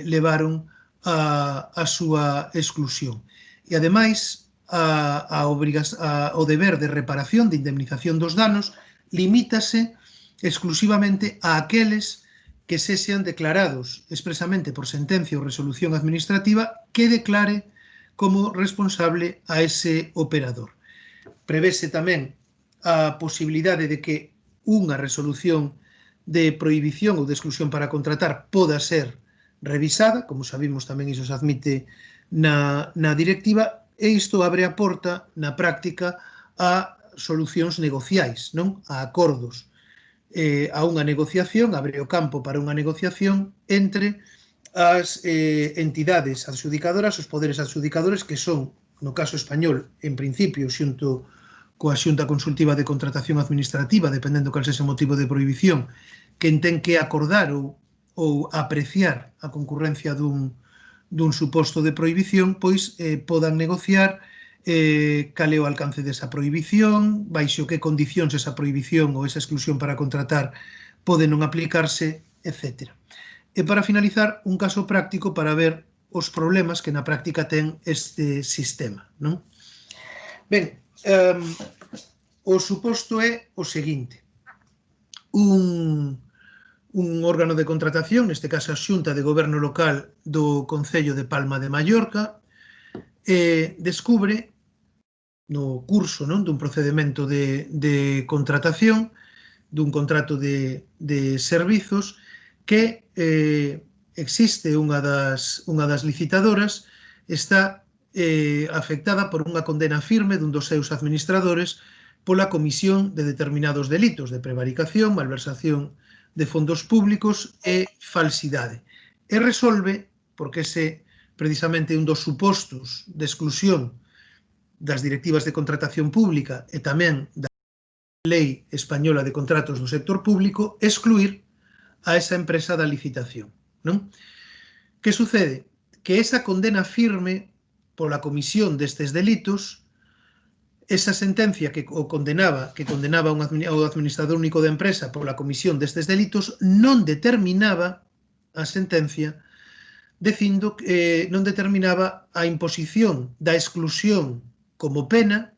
levaron a súa exclusión. E, ademais, o deber de reparación, de indemnización dos danos, limítase exclusivamente a aqueles que sexan declarados expresamente por sentencia ou resolución administrativa que declare como responsable a ese operador. Prevese tamén a posibilidade de que unha resolución de prohibición ou de exclusión para contratar poda ser revisada, como sabemos tamén iso se admite na directiva, e isto abre a porta, na práctica, a solucións negociais, non? A acordos, a unha negociación, abre o campo para unha negociación entre as entidades adxudicadoras, os poderes adxudicadores, que son, no caso español, en principio, xunto coa Xunta Consultiva de Contratación Administrativa, dependendo cal sexa o motivo de prohibición, que ten que acordar ou apreciar a concurrencia dun suposto de prohibición, pois podan negociar cal é o alcance desa prohibición, baixo que condicións esa prohibición ou esa exclusión para contratar pode non aplicarse, etc. E para finalizar, un caso práctico para ver os problemas que na práctica ten este sistema, non? Ben, o suposto é o seguinte: un órgano de contratación, neste caso a Xunta de Goberno Local do Concello de Palma de Mallorca, descubre no curso dun procedimento de contratación, dun contrato de servizos, que existe unha das licitadoras, está afectada por unha condena firme dun dos seus administradores pola comisión de determinados delitos de prevaricación, malversación de fondos públicos e falsidade. E resolve, porque ese precisamente un dos supostos de exclusión das directivas de contratación pública e tamén da Lei Española de Contratos do Sector Público, excluir a esa empresa da licitación, non? Que sucede? Que esa condena firme pola comisión destes delitos, esa sentencia que condenaba ao administrador único da empresa pola comisión destes delitos, non determinaba a sentencia dicindo que non determinaba a imposición da exclusión como pena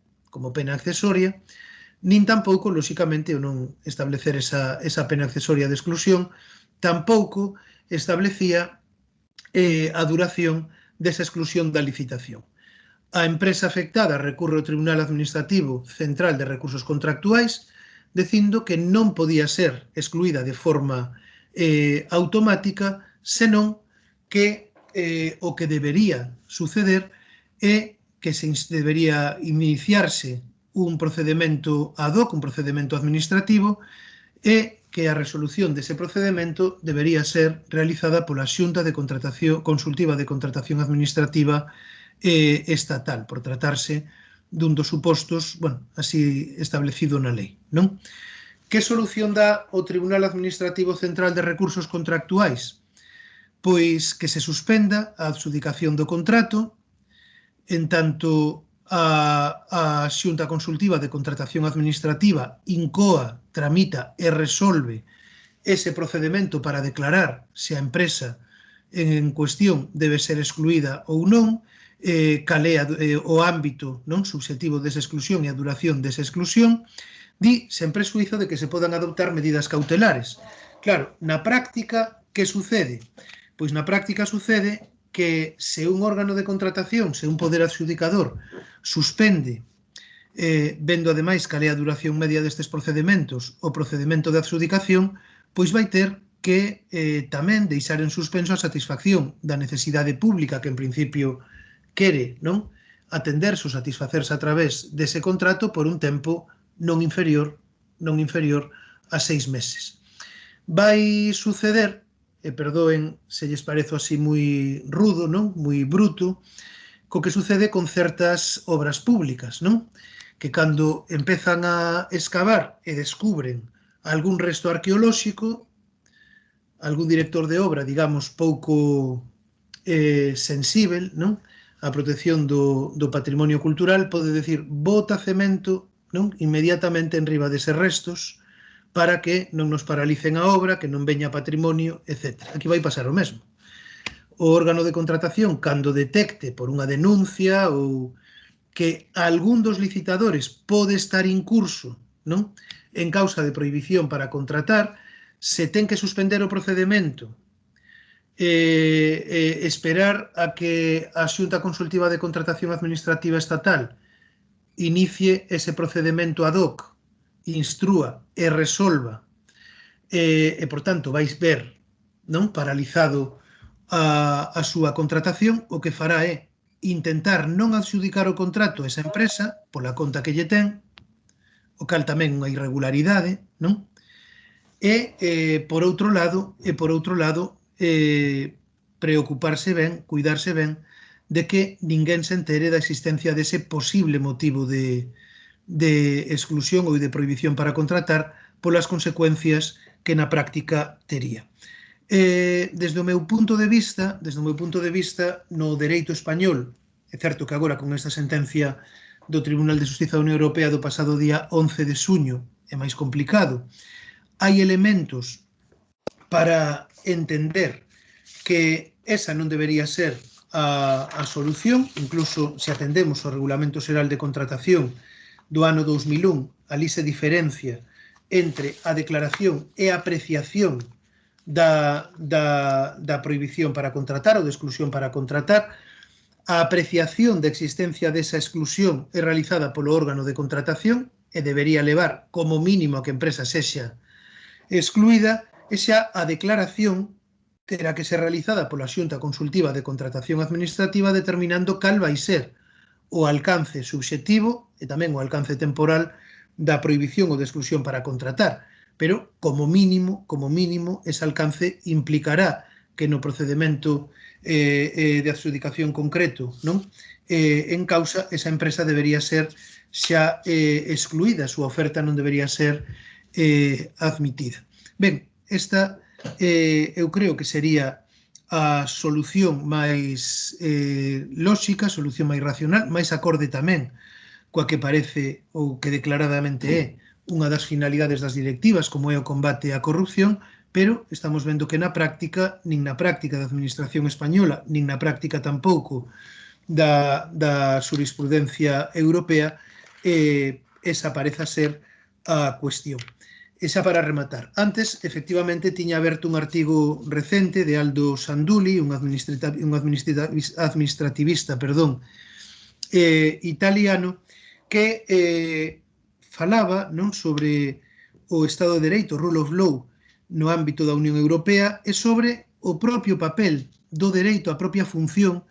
accesoria, nin tampouco, lóxicamente, o non establecer esa pena accesoria de exclusión, tampouco establecía a duración desa exclusión da licitación. A empresa afectada recurre ao Tribunal Administrativo Central de Recursos Contractuais, dicindo que non podía ser excluída de forma automática, senón que o que debería suceder é que debería iniciarse un procedimento ad hoc, un procedimento administrativo, e que a resolución dese procedimento debería ser realizada pola Xunta de Contratación Consultiva de Contratación Administrativa estatal, por tratarse dun dos supostos, bueno, así establecido na lei, non? Que solución dá o Tribunal Administrativo Central de Recursos Contractuais? Pois que se suspenda a adxudicación do contrato, en tanto a Xunta Consultiva de Contratación Administrativa incoa, tramita e resolve ese procedimento para declarar se a empresa en cuestión debe ser excluída ou non, cal é o ámbito subxectivo desa exclusión e a duración desa exclusión, di sen prexuízo de que se podan adoptar medidas cautelares. Claro, na práctica, que sucede? Pois na práctica sucede que se un órgano de contratación, se un poder adxudicador, suspende, vendo ademais cal é a duración media destes procedimentos, o procedimento de adxudicación, pois vai ter que tamén deixar en suspenso a satisfacción da necesidade pública que en principio quere atenderse ou satisfacerse a través dese contrato por un tempo non inferior a 6 meses. Vai suceder, e perdoen se lles parezo así moi rudo, moi bruto, co que sucede con certas obras públicas, que cando empezan a excavar e descubren algún resto arqueolóxico, algún director de obra, digamos, pouco sensível á protección do patrimonio cultural, pode decir, bota cemento inmediatamente enriba deses restos para que non nos paralicen a obra, que non veña patrimonio, etc. Aquí vai pasar o mesmo. O órgano de contratación, cando detecte por unha denuncia ou que algún dos licitadores pode estar incurso en causa de prohibición para contratar, se ten que suspender o procedimento, esperar a que a Xunta Consultiva de Contratación Administrativa Estatal inicie ese procedimento ad hoc, instrúa e resolva, e, por tanto, vais ver paralizado a súa contratación, o que fará é intentar non adxudicar o contrato a esa empresa pola conta que lle ten, o cal tamén unha irregularidade, non? E, por outro lado, preocuparse ben, cuidarse ben, de que ninguén se entere da existencia dese posible motivo de exclusión ou de prohibición para contratar polas consecuencias que na práctica tería. Desde o meu punto de vista, no dereito español, é certo que agora con esta sentencia do Tribunal de Xustiza da Unión Europea do pasado día 11 de suño é máis complicado, hai elementos para entender que esa non debería ser a solución, incluso se atendemos ao Regulamento Xeral de Contratación do ano 2001, ali se diferencia entre a declaración e a apreciación da prohibición para contratar ou de exclusión para contratar. A apreciación da existencia desa exclusión é realizada polo órgano de contratación e debería levar como mínimo a que a empresa sexa excluída, e xa a declaración terá que ser realizada pola Xunta Consultiva de Contratación Administrativa determinando cal vai ser o alcance subxectivo e tamén o alcance temporal da prohibición ou de exclusión para contratar. Pero, como mínimo, ese alcance implicará que no procedemento de adxudicación concreto, non? En causa, esa empresa debería ser xa excluída, a súa oferta non debería ser admitida. Ben, esta eu creo que sería a solución máis lóxica, a solución máis racional, máis acorde tamén coa que parece ou que declaradamente é unha das finalidades das directivas, como é o combate á corrupción, pero estamos vendo que na práctica, nin na práctica da administración española, nin na práctica tampouco da xurisprudencia europea, esa pareza ser a cuestión. Esa para rematar. Antes, efectivamente, tiña aberto un artigo recente de Aldo Sandulli, un administrativista italiano, que falaba sobre o Estado de Dereito, rule of law, no ámbito da Unión Europea e sobre o propio papel do dereito, a propia función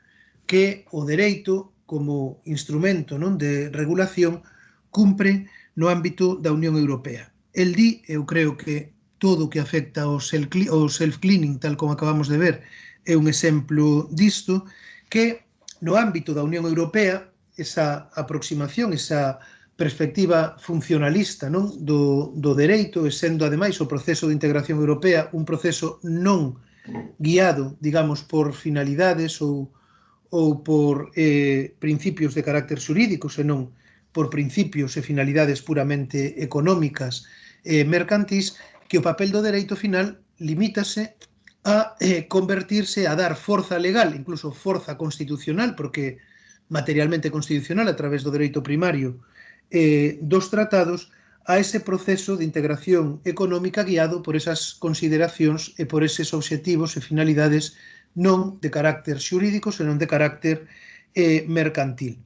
que o dereito, como instrumento de regulación, cumpre no ámbito da Unión Europea. El di, eu creo que todo o que afecta ao self-cleaning, tal como acabamos de ver, é un exemplo disto, que no ámbito da Unión Europea, esa aproximación, esa perspectiva funcionalista do dereito, e sendo ademais o proceso de integración europea un proceso non guiado, digamos, por finalidades ou por principios de carácter xurídico, senón por principios e finalidades puramente económicas e mercantís, que o papel do dereito final limítase a convertirse, a dar forza legal, incluso forza constitucional, porque materialmente constitucional a través do dereito primario dos tratados, a ese proceso de integración económica guiado por esas consideracións e por eses obxectivos e finalidades non de carácter xurídico, senón de carácter mercantil.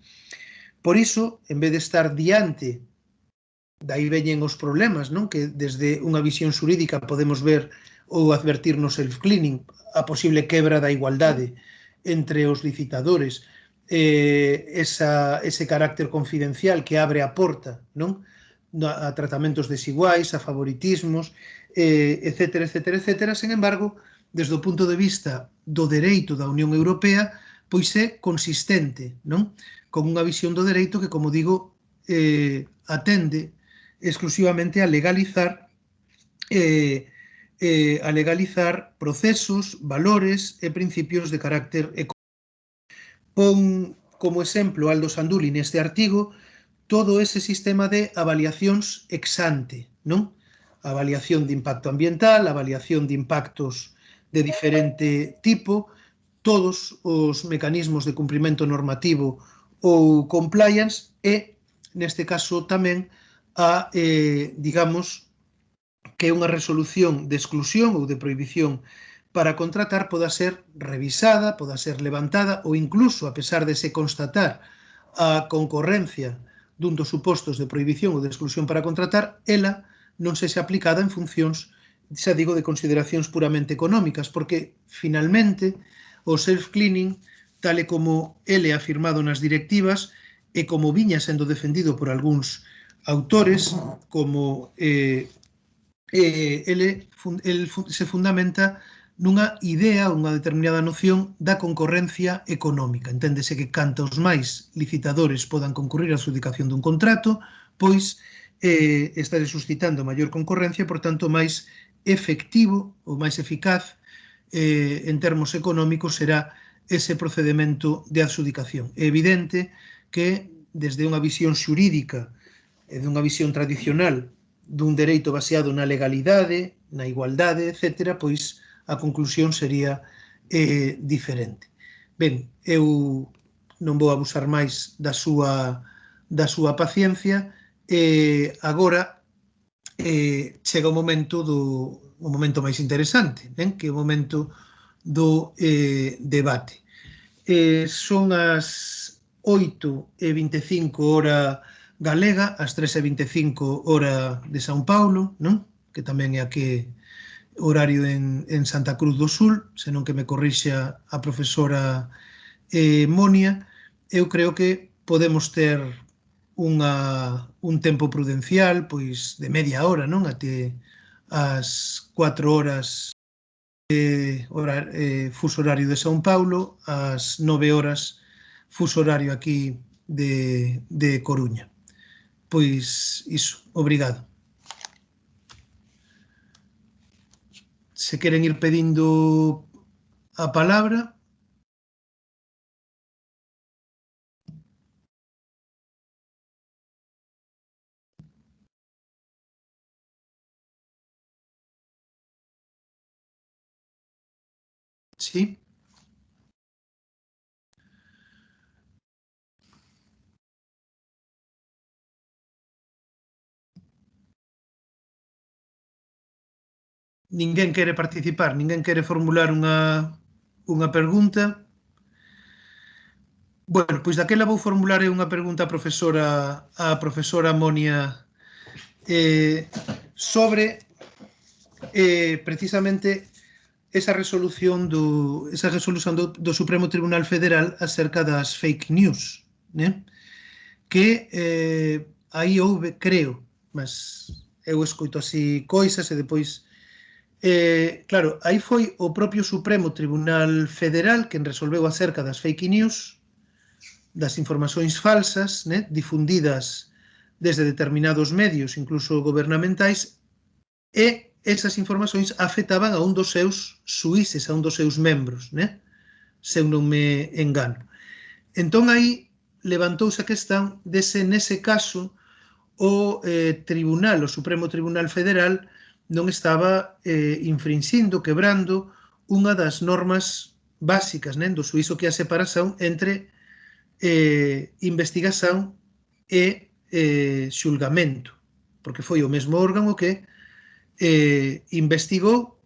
Por iso, en vez de estar diante, dai veñen os problemas, que desde unha visión xurídica podemos ver ou advertir no self-cleaning, a posible quebra da igualdade entre os licitadores, ese carácter confidencial que abre a porta a tratamentos desiguais, a favoritismos, etcétera, etcétera, etcétera. Sen embargo, desde o punto de vista do dereito da Unión Europea, pois é consistente, con unha visión do dereito que, como digo, atende exclusivamente a legalizar procesos, valores e principios de carácter económico. Pon como exemplo Aldo Sandulli neste artigo todo ese sistema de avaliacións ex ante, avaliación de impacto ambiental, avaliación de impactos de diferente tipo, todos os mecanismos de cumprimento normativo ou compliance e, neste caso tamén, digamos, que unha resolución de exclusión ou de prohibición para contratar poda ser revisada, poda ser levantada ou incluso, a pesar de se constatar a concorrencia dun dos supostos de prohibición ou de exclusión para contratar, ela non sexa aplicada en funcións, xa digo, de consideracións puramente económicas, porque, finalmente, o self-cleaning tal e como ele afirmado nas directivas e como viña sendo defendido por algúns autores, como ele se fundamenta nunha idea, unha determinada noción da concorrencia económica. Enténdese que cantos máis licitadores podan concurrir á adxudicación dun contrato, pois está suscitando maior concorrencia, por tanto, máis efectivo ou máis eficaz en termos económicos será ese procedimento de adxudicación. É evidente que desde unha visión xurídica e dunha visión tradicional dun dereito baseado na legalidade, na igualdade, etc., pois a conclusión sería diferente. Ben, eu non vou abusar máis da súa paciencia. Agora chega o momento máis interesante, que é o momento do debate. Son as 8:25 hora galega, as 3:25 hora de São Paulo, non? Que tamén é aquí horario en Santa Cruz do Sul, senón que me corrixa a profesora Monia. Eu creo que podemos ter un tempo prudencial, pois de media hora, non? Até as 4 horas fuso horario de São Paulo, as 9 horas fuso horario aquí de Coruña. Pois iso, obrigado. Se queren ir pedindo a palabra. Sí. Ninguén quere participar, ninguén quere formular unha pregunta. Bueno, pois daquela vou formular unha pregunta á profesora Monia sobre precisamente esa resolución do Supremo Tribunal Federal acerca das fake news, que aí houve, creo, mas eu escoito así coisas e depois claro, aí foi o propio Supremo Tribunal Federal quen resolveu acerca das fake news, das informações falsas, difundidas desde determinados medios, incluso gobernamentais, e esas informações afectaban a un dos seus xuíces, a un dos seus membros, se eu non me engano. Entón aí levantouse a questão de se nese caso o Supremo Tribunal Federal non estaba infrinxindo, quebrando unha das normas básicas do xuízo, que é a separación entre investigación e xulgamento, porque foi o mesmo órgano que investigou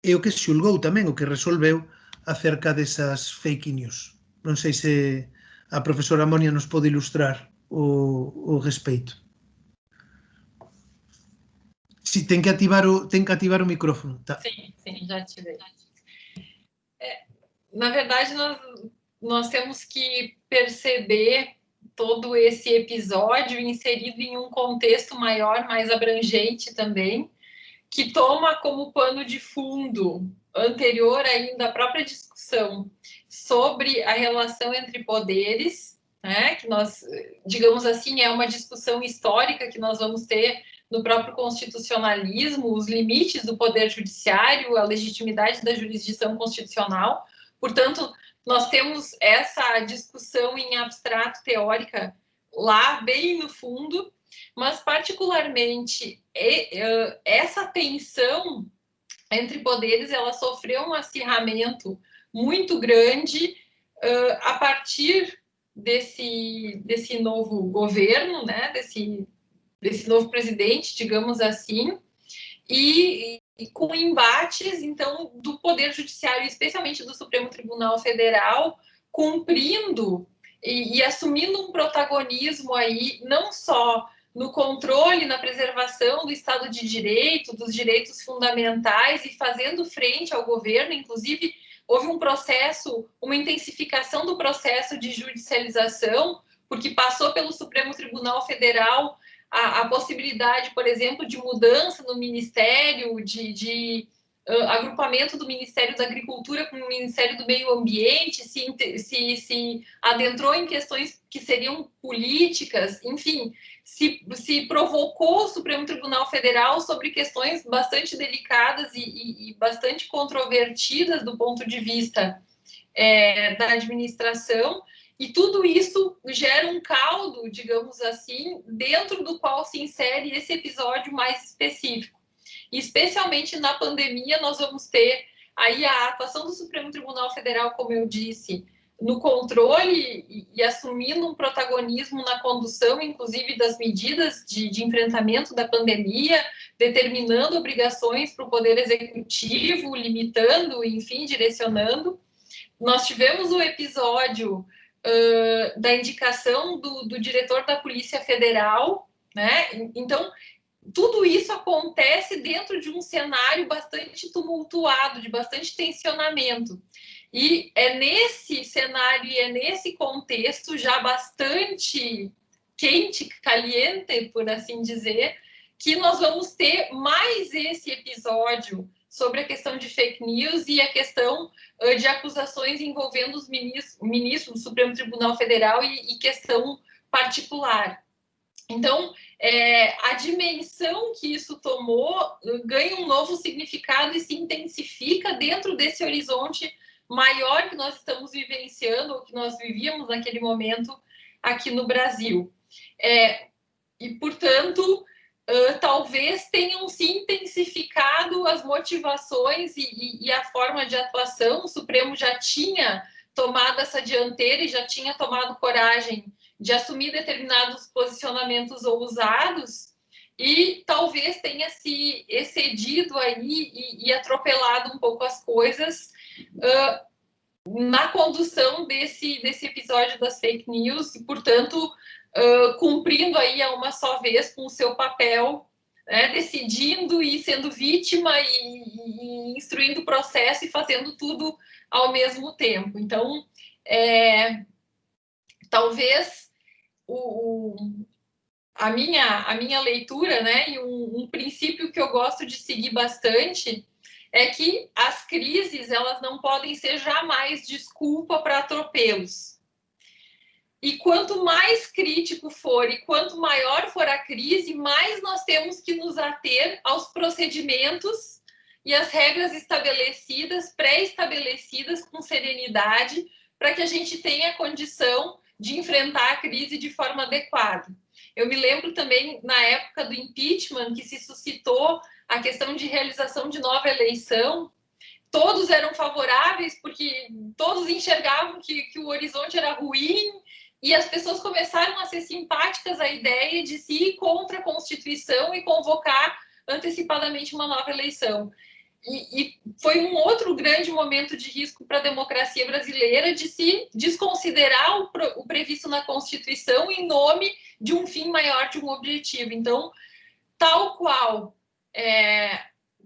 e o que xulgou tamén, o que resolveu acerca desas fake news. Non sei se a profesora Monia nos pode ilustrar o respeito. Si, ten que activar o micrófono. Tá. Sim, já ativei. Na verdade, nós temos que perceber todo esse episódio inserido em um contexto maior, mais abrangente também, que toma como pano de fundo, anterior ainda à própria discussão sobre a relação entre poderes, que nós, digamos assim, é uma discussão histórica que nós vamos ter no próprio constitucionalismo, os limites do poder judiciário, a legitimidade da jurisdição constitucional. Portanto, nós temos essa discussão em abstrato teórica lá bem no fundo, mas particularmente essa tensão entre poderes, ela sofreu um acirramento muito grande a partir desse novo governo, desse novo presidente, digamos assim, e com embates, então, do Poder Judiciário, especialmente do Supremo Tribunal Federal, cumprindo e assumindo um protagonismo aí, não só no controle, na preservação do Estado de Direito, dos direitos fundamentais, e fazendo frente ao governo, inclusive houve um processo, uma intensificação do processo de judicialização, porque passou pelo Supremo Tribunal Federal a possibilidade, por exemplo, de mudança no Ministério, de agrupamento do Ministério da Agricultura com o Ministério do Meio Ambiente, se adentrou em questões que seriam políticas, enfim, se provocou o Supremo Tribunal Federal sobre questões bastante delicadas e bastante controvertidas do ponto de vista da administração, e tudo isso gera um caldo, digamos assim, dentro do qual se insere esse episódio mais específico. E, especialmente na pandemia, nós vamos ter aí a atuação do Supremo Tribunal Federal, como eu disse, no controle e assumindo um protagonismo na condução, inclusive, das medidas de enfrentamento da pandemia, determinando obrigações para o Poder Executivo, limitando, enfim, direcionando. Nós tivemos o episódio da indicação do diretor da Polícia Federal, né? Então, tudo isso acontece dentro de um cenário bastante tumultuado, de bastante tensionamento. E é nesse cenário, é nesse contexto já bastante quente, caliente, por assim dizer, que nós vamos ter mais esse episódio sobre a questão de fake news e a questão de acusações envolvendo os ministros do Supremo Tribunal Federal e questão particular. Então, a dimensão que isso tomou ganha um novo significado e se intensifica dentro desse horizonte maior que nós estamos vivenciando, ou que nós vivíamos naquele momento aqui no Brasil. E, portanto, talvez tenham se intensificado as motivações e a forma de atuação. O Supremo já tinha tomado essa dianteira e já tinha tomado coragem de assumir determinados posicionamentos ousados e talvez tenha se excedido aí e atropelado um pouco as coisas na condução desse episódio das fake news e, portanto, cumprindo aí a uma só vez com o seu papel, né, decidindo e sendo vítima e instruindo o processo e fazendo tudo ao mesmo tempo. Então, talvez a minha leitura, né, e um princípio que eu gosto de seguir bastante é que as crises elas não podem ser jamais desculpa para atropelos. E quanto mais crítico for e quanto maior for a crise, mais nós temos que nos ater aos procedimentos e às regras estabelecidas, pré-estabelecidas com serenidade, para que a gente tenha condição de enfrentar a crise de forma adequada. Eu me lembro também, na época do impeachment, que se suscitou a questão de realização de nova eleição. Todos eram favoráveis, porque todos enxergavam que o horizonte era ruim, e as pessoas começaram a ser simpáticas à ideia de se ir contra a Constituição e convocar antecipadamente uma nova eleição. E foi um outro grande momento de risco para a democracia brasileira de se desconsiderar o previsto na Constituição em nome de um fim maior, de um objetivo. Então, tal qual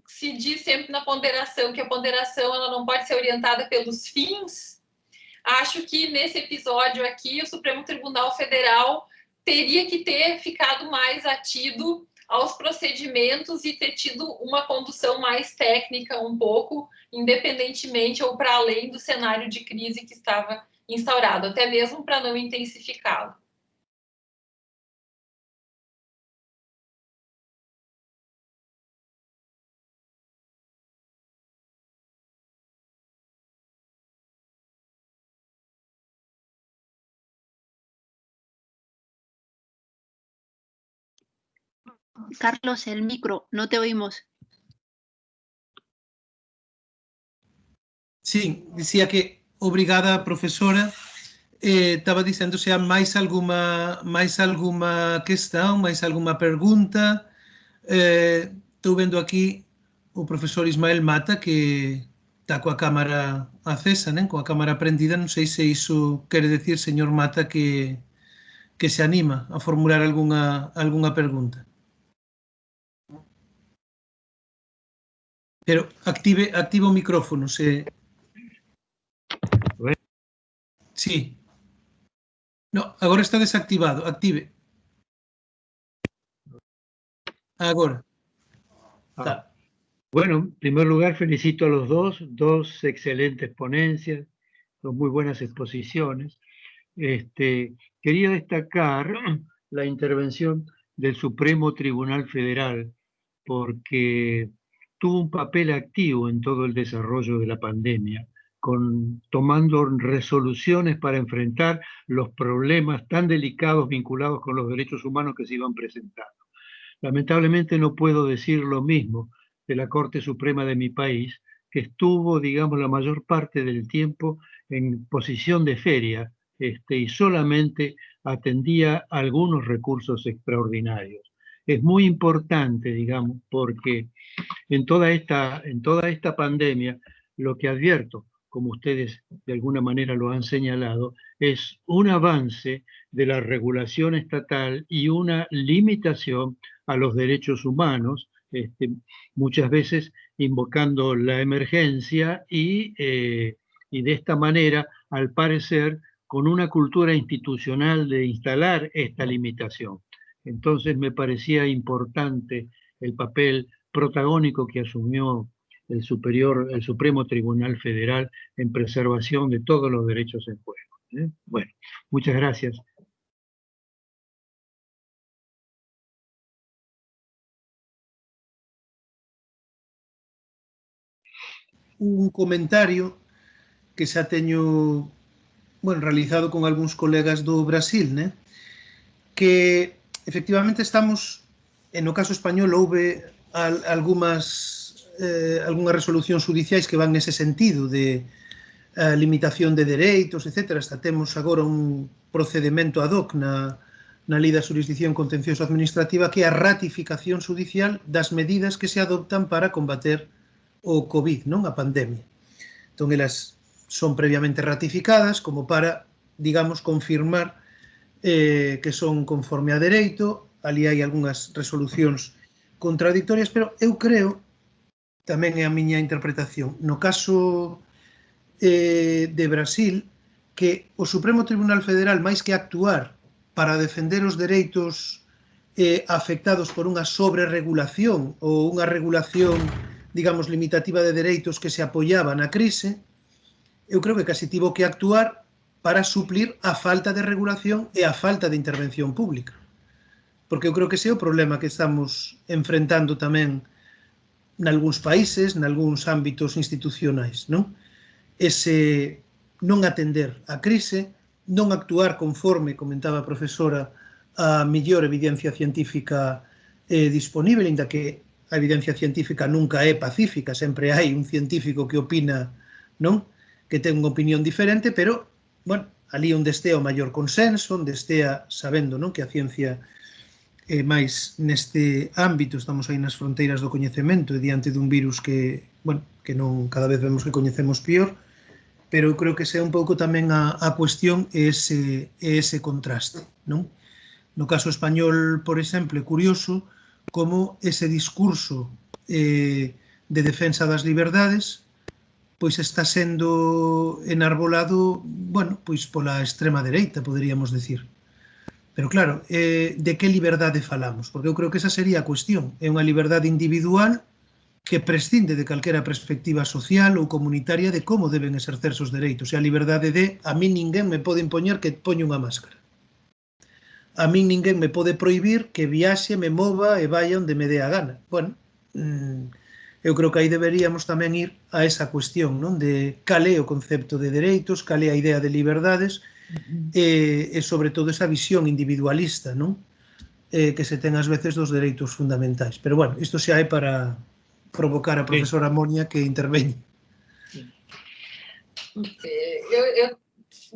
se diz sempre na ponderação que a ponderação ela não pode ser orientada pelos fins, acho que nesse episódio aqui o Supremo Tribunal Federal teria que ter ficado mais atido aos procedimentos e ter tido uma condução mais técnica um pouco, independentemente ou para além do cenário de crise que estava instaurado, até mesmo para não intensificá-lo. Carlos, el micro, no te oímos. Sí, dicía que obrigada, profesora. Estaba dicendo se há máis alguma questão, máis alguma pergunta. Estou vendo aquí o profesor Ismael Mata que está coa cámara acesa, né? Coa cámara prendida. Non sei se iso quere decir, señor Mata, que se anima a formular algunha pergunta. Pero active o micrófono, se... Sí. No, agora está desactivado. Active. Agora. Tá. Bueno, en primer lugar felicito a los dos excelentes ponencias, dos muy buenas exposiciones. Quería destacar la intervención del Supremo Tribunal Federal, porque tuvo un papel activo en todo el desarrollo de la pandemia, tomando resoluciones para enfrentar los problemas tan delicados vinculados con los derechos humanos que se iban presentando. Lamentablemente no puedo decir lo mismo de la Corte Suprema de mi país, que estuvo, digamos, la mayor parte del tiempo en posición de feria, y solamente atendía algunos recursos extraordinarios. Es muy importante, digamos, porque en toda esta pandemia, lo que advierto, como ustedes de alguna manera lo han señalado, es un avance de la regulación estatal y una limitación a los derechos humanos, muchas veces invocando la emergencia y de esta manera, al parecer, con una cultura institucional de instalar esta limitación. Entonces me parecía importante el papel protagónico que asumió el Supremo Tribunal Federal en preservación de todos los derechos en juego. Bueno, muchas gracias. Un comentario que xa teño, bueno, realizado con algúns colegas do Brasil, né? Que efectivamente estamos, en o caso español houve algunhas resolucións judiciais que van nese sentido de limitación de dereitos, etc. Hasta temos agora un procedimento ad hoc na Lei da Xurisdicción Contencioso Administrativa, que é a ratificación judicial das medidas que se adoptan para combater o COVID, non? A pandemia. Entón, elas son previamente ratificadas como para, digamos, confirmar que son conforme a dereito. Ali hai algunhas resolucións contradictorias, pero eu creo, tamén é a miña interpretación, no caso de Brasil, que o Supremo Tribunal Federal, máis que actuar para defender os dereitos afectados por unha sobreregulación ou unha regulación, digamos, limitativa de dereitos que se apoiaba na crise, eu creo que casi tivo que actuar para suplir a falta de regulación e a falta de intervención pública. Porque eu creo que ese é o problema que estamos enfrentando tamén nalgúns países, nalgúns ámbitos institucionais, non? Ese non atender a crise, non actuar conforme, comentaba a profesora, a mellor evidencia científica disponible, inda que a evidencia científica nunca é pacífica, sempre hai un científico que opina, non? Que ten unha opinión diferente, pero, bueno, ali onde estea o maior consenso, onde estea sabendo, non, que a ciencia máis neste ámbito, estamos aí nas fronteiras do coñecemento e diante dun virus que, bueno, que non cada vez vemos que coñecemos pior, pero eu creo que sea un pouco tamén a cuestión ese contraste, non? No caso español, por exemplo, é curioso como ese discurso de defensa das liberdades pois está sendo enarbolado, bueno, pois pola extrema dereita, poderíamos decir. Pero claro, de que liberdade falamos? Porque eu creo que esa sería a cuestión. É unha liberdade individual que prescinde de calquera perspectiva social ou comunitaria de como deben exercerse os dereitos. E a liberdade de a mí ninguén me pode impoñer que poña unha máscara. A mí ninguén me pode prohibir que viaxe, me mova e vaya onde me dé a gana. Bueno, eu creo que aí deberíamos tamén ir a esa cuestión, non? De cal é o concepto de dereitos, cal é a idea de liberdades, e sobre todo esa visión individualista, non? Que se ten ás veces dos dereitos fundamentais. Pero bueno, isto xa é para provocar a profesora Mónica que interveñe. Eu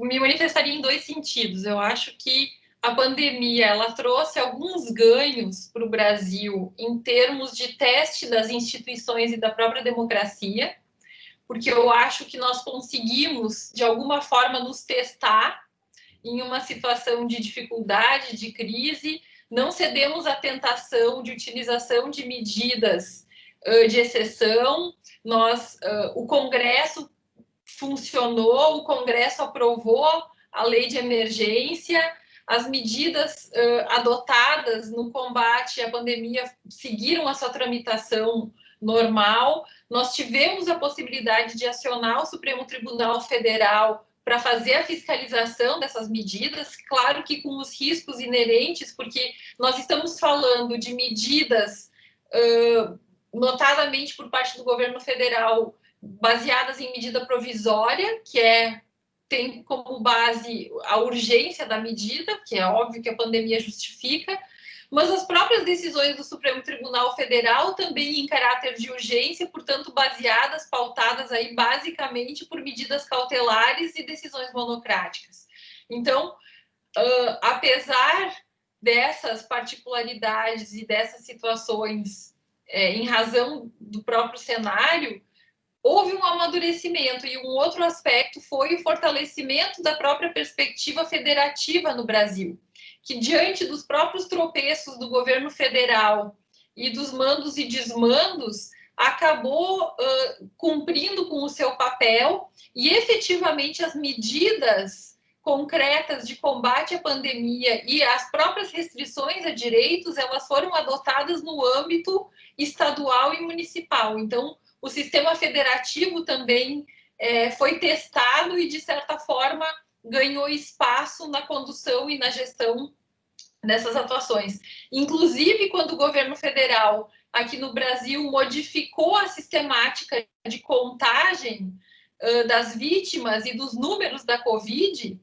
me manifestaria em dois sentidos. Eu acho que a pandemia ela trouxe alguns ganhos para o Brasil em termos de teste das instituições e da própria democracia, porque eu acho que nós conseguimos, de alguma forma, nos testar em uma situação de dificuldade, de crise, não cedemos à tentação de utilização de medidas de exceção. O Congresso funcionou, o Congresso aprovou a lei de emergência, as medidas adotadas no combate à pandemia seguiram a sua tramitação normal. Nós tivemos a possibilidade de acionar o Supremo Tribunal Federal para fazer a fiscalização dessas medidas, claro que com os riscos inerentes, porque nós estamos falando de medidas, notadamente por parte do governo federal, baseadas em medida provisória, que tem como base a urgência da medida, que é óbvio que a pandemia justifica, mas as próprias decisões do Supremo Tribunal Federal também em caráter de urgência, portanto, baseadas, pautadas aí basicamente por medidas cautelares e decisões monocráticas. Então, apesar dessas particularidades e dessas situações, em razão do próprio cenário, houve um amadurecimento, e um outro aspecto foi o fortalecimento da própria perspectiva federativa no Brasil, que diante dos próprios tropeços do governo federal e dos mandos e desmandos, acabou cumprindo com o seu papel, e efetivamente as medidas concretas de combate à pandemia e as próprias restrições a direitos, elas foram adotadas no âmbito estadual e municipal. Então, o sistema federativo também foi testado e, de certa forma, ganhou espaço na condução e na gestão dessas atuações. Inclusive, quando o governo federal, aqui no Brasil, modificou a sistemática de contagem das vítimas e dos números da Covid,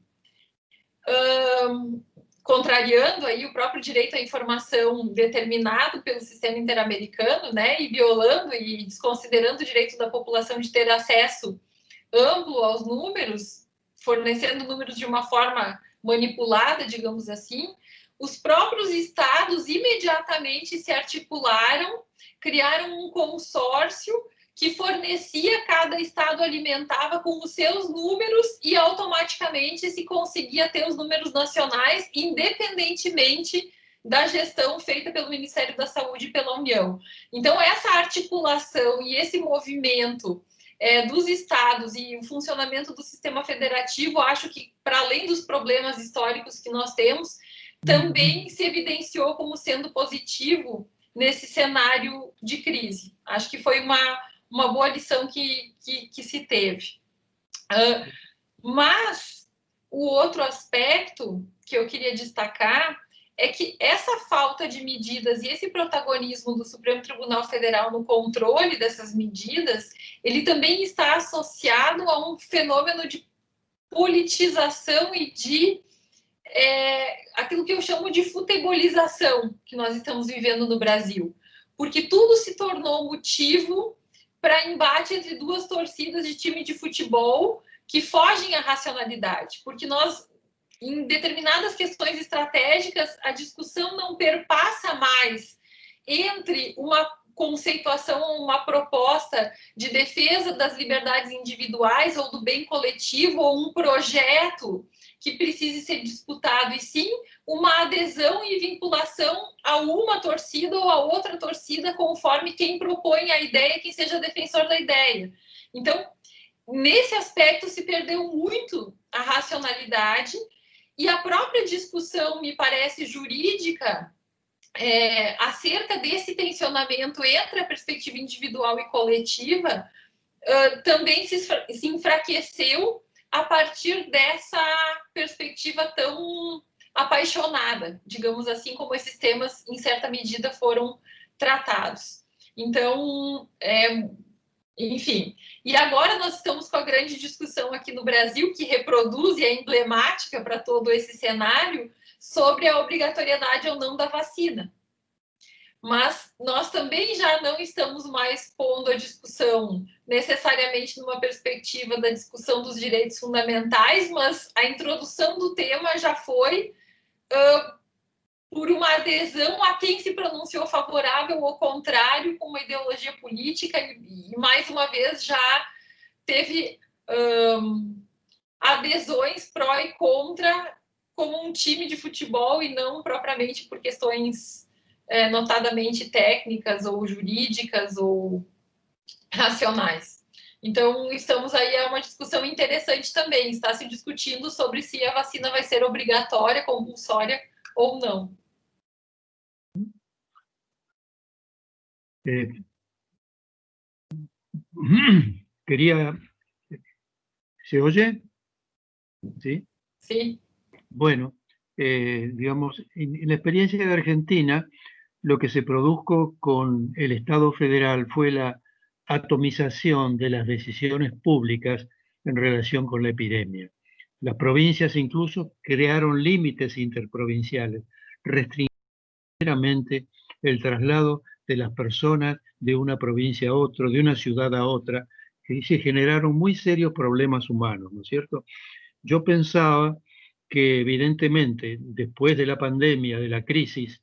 contrariando aí o próprio direito à informação determinado pelo sistema interamericano, né, e violando e desconsiderando o direito da população de ter acesso amplo aos números, fornecendo números de uma forma manipulada, digamos assim, os próprios estados imediatamente se articularam, criaram um consórcio que fornecia, cada estado alimentava com os seus números e automaticamente se conseguia ter os números nacionais, independentemente da gestão feita pelo Ministério da Saúde e pela União. Então, essa articulação e esse movimento dos estados e o funcionamento do sistema federativo, acho que, para além dos problemas históricos que nós temos, também se evidenciou como sendo positivo nesse cenário de crise. Acho que foi uma boa lição que se teve. Mas o outro aspecto que eu queria destacar é que essa falta de medidas e esse protagonismo do Supremo Tribunal Federal no controle dessas medidas, ele também está associado a um fenômeno de politização e de aquilo que eu chamo de futebolização que nós estamos vivendo no Brasil, porque tudo se tornou motivo para embate entre duas torcidas de time de futebol que fogem à racionalidade, porque nós, em determinadas questões estratégicas, a discussão não perpassa mais entre uma conceituação, uma proposta de defesa das liberdades individuais ou do bem coletivo, ou um projeto que precise ser disputado, e sim uma adesão e vinculação a uma torcida ou a outra torcida, conforme quem propõe a ideia, quem seja defensor da ideia. Então, nesse aspecto, se perdeu muito a racionalidade, e a própria discussão, me parece, jurídica, acerca desse tensionamento entre a perspectiva individual e coletiva, também se enfraqueceu a partir dessa perspectiva tão apaixonada, digamos assim, como esses temas, em certa medida, foram tratados. Então, enfim. E agora nós estamos com a grande discussão aqui no Brasil, que reproduz e é emblemática para todo esse cenário, sobre a obrigatoriedade ou não da vacina. Mas nós também já não estamos mais pondo a discussão necessariamente numa perspectiva da discussão dos direitos fundamentais, mas a introdução do tema já foi por uma adesão a quem se pronunciou favorável ou contrário com uma ideologia política, e mais uma vez já teve adesões pró e contra como um time de futebol e não propriamente por questões notadamente técnicas ou jurídicas ou racionais. Então, estamos aí a uma discussão interessante também. Está se discutindo sobre se a vacina vai ser obrigatória, compulsória ou não. Quería... ¿Se oye? ¿Sí? Sí. Bueno, digamos, en la experiencia de Argentina, lo que se produjo con el Estado federal fue la atomización de las decisiones públicas en relación con la epidemia. Las provincias incluso crearon límites interprovinciales, restringiendo el traslado de las personas de una provincia a otra, de una ciudad a otra, y se generaron muy serios problemas humanos, ¿no es cierto? Yo pensaba que evidentemente después de la pandemia, de la crisis,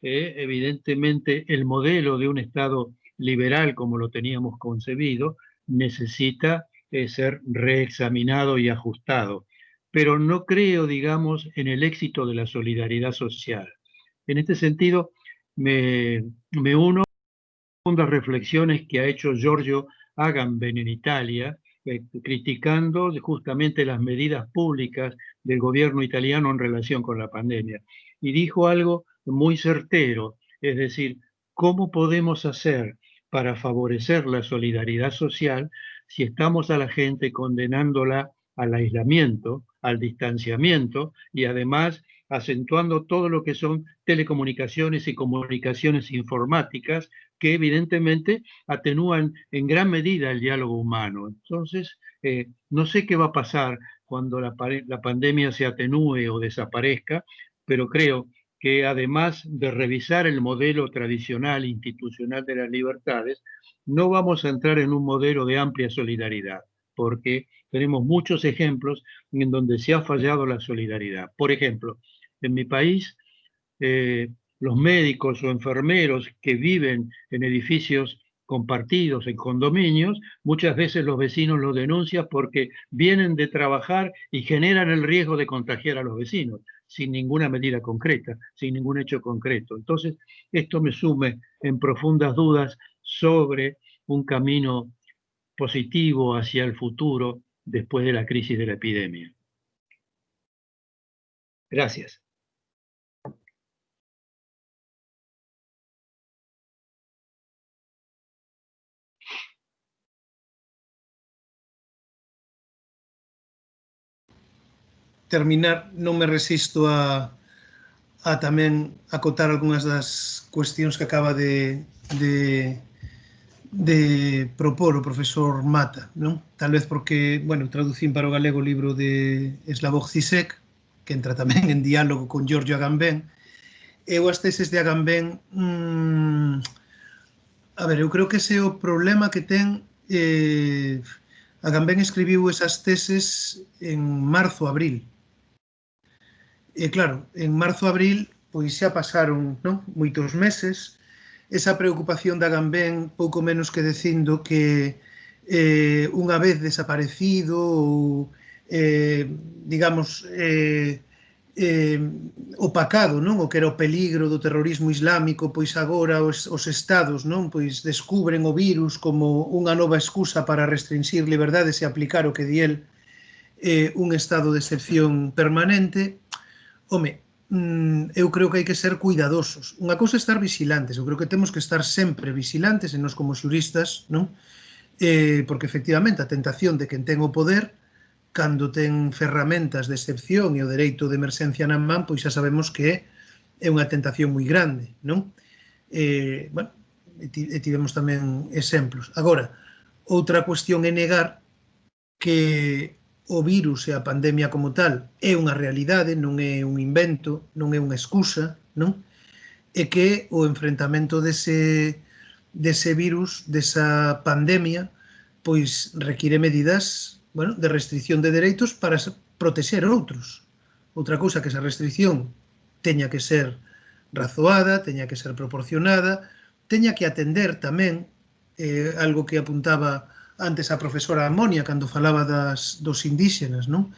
evidentemente el modelo de un Estado liberal como lo teníamos concebido necesita ser reexaminado y ajustado. Pero no creo, digamos, en el éxito de la solidaridad social. En este sentido, me uno a las reflexiones que ha hecho Giorgio Agamben en Italia, criticando justamente las medidas públicas del gobierno italiano en relación con la pandemia. Y dijo algo muy certero, es decir, ¿cómo podemos hacer para favorecer la solidaridad social si estamos a la gente condenándola al aislamiento, al distanciamiento y además acentuando todo lo que son telecomunicaciones y comunicaciones informáticas que evidentemente atenúan en gran medida el diálogo humano? Entonces, no sé qué va a pasar cuando la pandemia se atenúe o desaparezca, pero creo que además de revisar el modelo tradicional institucional de las libertades, no vamos a entrar en un modelo de amplia solidaridad, porque tenemos muchos ejemplos en donde se ha fallado la solidaridad. Por ejemplo, en mi país, los médicos o enfermeros que viven en edificios compartidos, en condominios, muchas veces los vecinos los denuncian porque vienen de trabajar y generan el riesgo de contagiar a los vecinos, sin ninguna medida concreta, sin ningún hecho concreto. Entonces, esto me sume en profundas dudas sobre un camino positivo hacia el futuro después de la crisis de la epidemia. Gracias. Terminar, non me resisto a tamén acotar algunhas das cuestións que acaba de propor o profesor Mata, non? Tal vez porque, bueno, traducín para o galego o libro de Slavoj Zizek, que entra tamén en diálogo con Giorgio Agamben, e as teses de Agamben, a ver, eu creo que ese é o problema que ten. Agamben escribiu esas teses en marzo, abril. E claro, en marzo, abril, pois xa pasaron, non, moitos meses. Esa preocupación de Agamben, pouco menos que dicindo que unha vez desaparecido ou, digamos, opacado, non, o que era o peligro do terrorismo islámico, pois agora os estados, non, pois descubren o virus como unha nova excusa para restringir liberdades e aplicar o que di el un estado de excepción permanente. Home, eu creo que hai que ser cuidadosos. Unha cousa é estar vigilantes, eu creo que temos que estar sempre vigilantes, e nós como xuristas, non? Porque efectivamente a tentación de quen ten o poder, cando ten ferramentas de excepción e o dereito de emerxencia na man, pois xa sabemos que é unha tentación moi grande, non? Bueno, tivemos tamén exemplos. Agora, outra cuestión é negar que o virus e a pandemia como tal é unha realidade, non é un invento, non é unha excusa, non? E que o enfrentamento dese virus, desa pandemia, pois require medidas, bueno, de restricción de dereitos para protexer outros. Outra cousa que esa restricción teña que ser razoada, teña que ser proporcionada, teña que atender tamén algo que apuntaba antes a profesora Amonia cando falaba dos indígenas, non?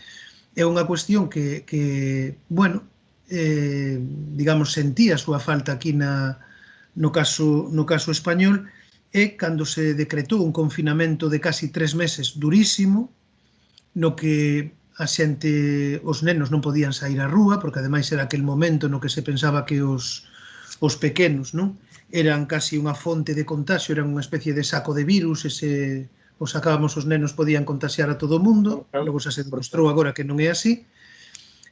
É unha cuestión que bueno, digamos, sentía a súa falta aquí no caso español, e cando se decretou un confinamento de casi 3 meses durísimo, no que a xente, os nenos non podían sair á rúa, porque ademais era aquel momento no que se pensaba que os pequenos, non, eran casi unha fonte de contagio, eran unha especie de saco de virus, e se os sacábamos os nenos podían contagiar a todo o mundo. Logo xa se demostrou agora que non é así,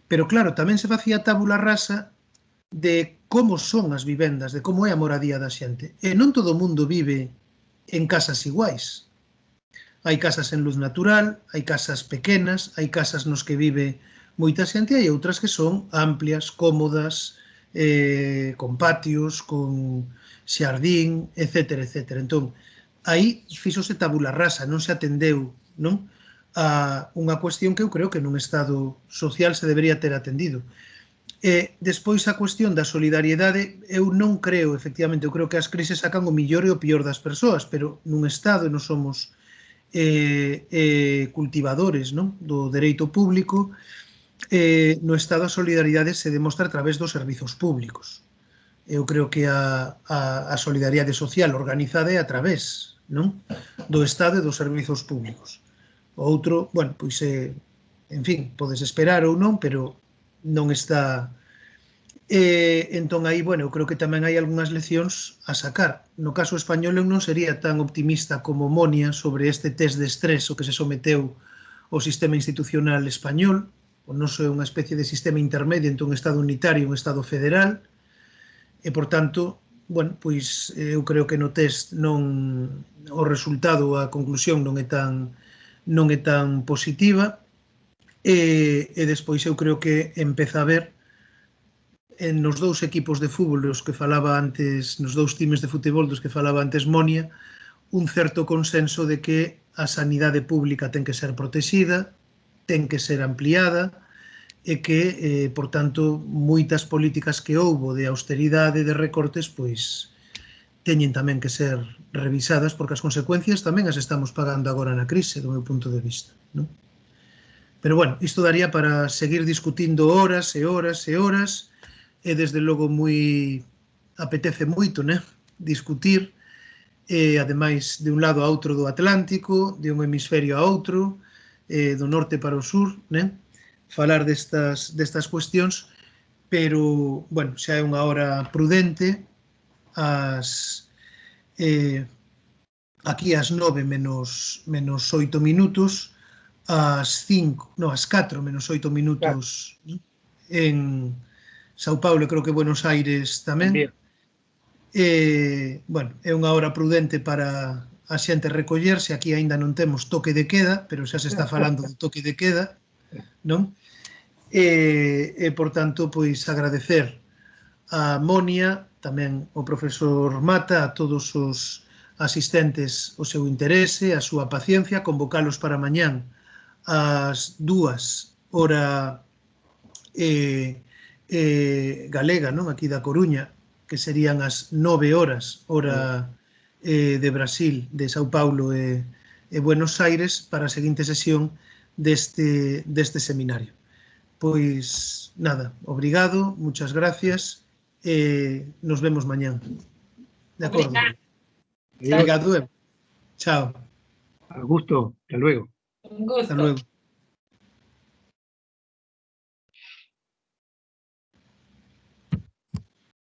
pero claro, tamén se facía tábula rasa de como son as vivendas, de como é a moradía da xente. E non todo o mundo vive en casas iguais. Hai casas en luz natural, hai casas pequenas, hai casas nos que vive moita xente, e hai outras que son amplias, cómodas, con patios, con xardín, etc. Entón, aí fixose tabula rasa, non se atendeu, non, a unha cuestión que eu creo que nun Estado social se debería ter atendido. E despois a cuestión da solidariedade, eu non creo, efectivamente, eu creo que as crises sacan o millor e o pior das persoas, pero nun Estado non somos cultivadores, non, do dereito público. No Estado a solidaridade se demostra a través dos servizos públicos. Eu creo que a solidariedade social organizada é a través, non, do Estado e dos servizos públicos. O outro, bueno, pois, en fin, podes esperar ou non, pero non está. Entón, aí, bueno, eu creo que tamén hai algunhas leccións a sacar. No caso español, eu non sería tan optimista como Monia sobre este test de estrés o que se someteu o sistema institucional español. O noso é unha especie de sistema intermedio entre un Estado unitario e un Estado federal, e, por tanto, bueno, pois eu creo que no test non, o resultado, a conclusión non é tan positiva, e despois eu creo que empeza a ver nos dous equipos de fútbol dos que falaba antes, nos dous times de futebol dos que falaba antes Monia, un certo consenso de que a sanidade pública ten que ser protexida, ten que ser ampliada, e que, por tanto, moitas políticas que houbo de austeridade, de recortes, pois teñen tamén que ser revisadas, porque as consecuencias tamén as estamos pagando agora na crise, do meu punto de vista, non? Pero, bueno, isto daría para seguir discutindo horas e horas e horas, e, desde logo, apetece moito, né, discutir, ademais, de un lado a outro do Atlántico, de un hemisferio a outro, do norte para o sur, né, falar destas cuestións, pero, bueno, xa é unha hora prudente, aquí ás 9 menos 8 minutos, ás 4 menos 8 minutos en Sao Paulo, creo que Buenos Aires tamén. Bueno, é unha hora prudente para a xente recollerse. Aquí aínda non temos toque de queda, pero xa se está falando do toque de queda, non? E, por tanto, pois agradecer a Monia, tamén o profesor Mata, a todos os asistentes o seu interese, a súa paciencia, convocalos para mañán ás 2 hora galega, non, aquí da Coruña, que serían as 9 horas, hora de Brasil, de Sao Paulo e Buenos Aires, para a seguinte sesión deste seminario. Pois, nada, obrigado, muchas gracias, e nos vemos mañán. De acordo? Obrigado. Chao. A gusto, hasta luego. Un gusto. Hasta luego.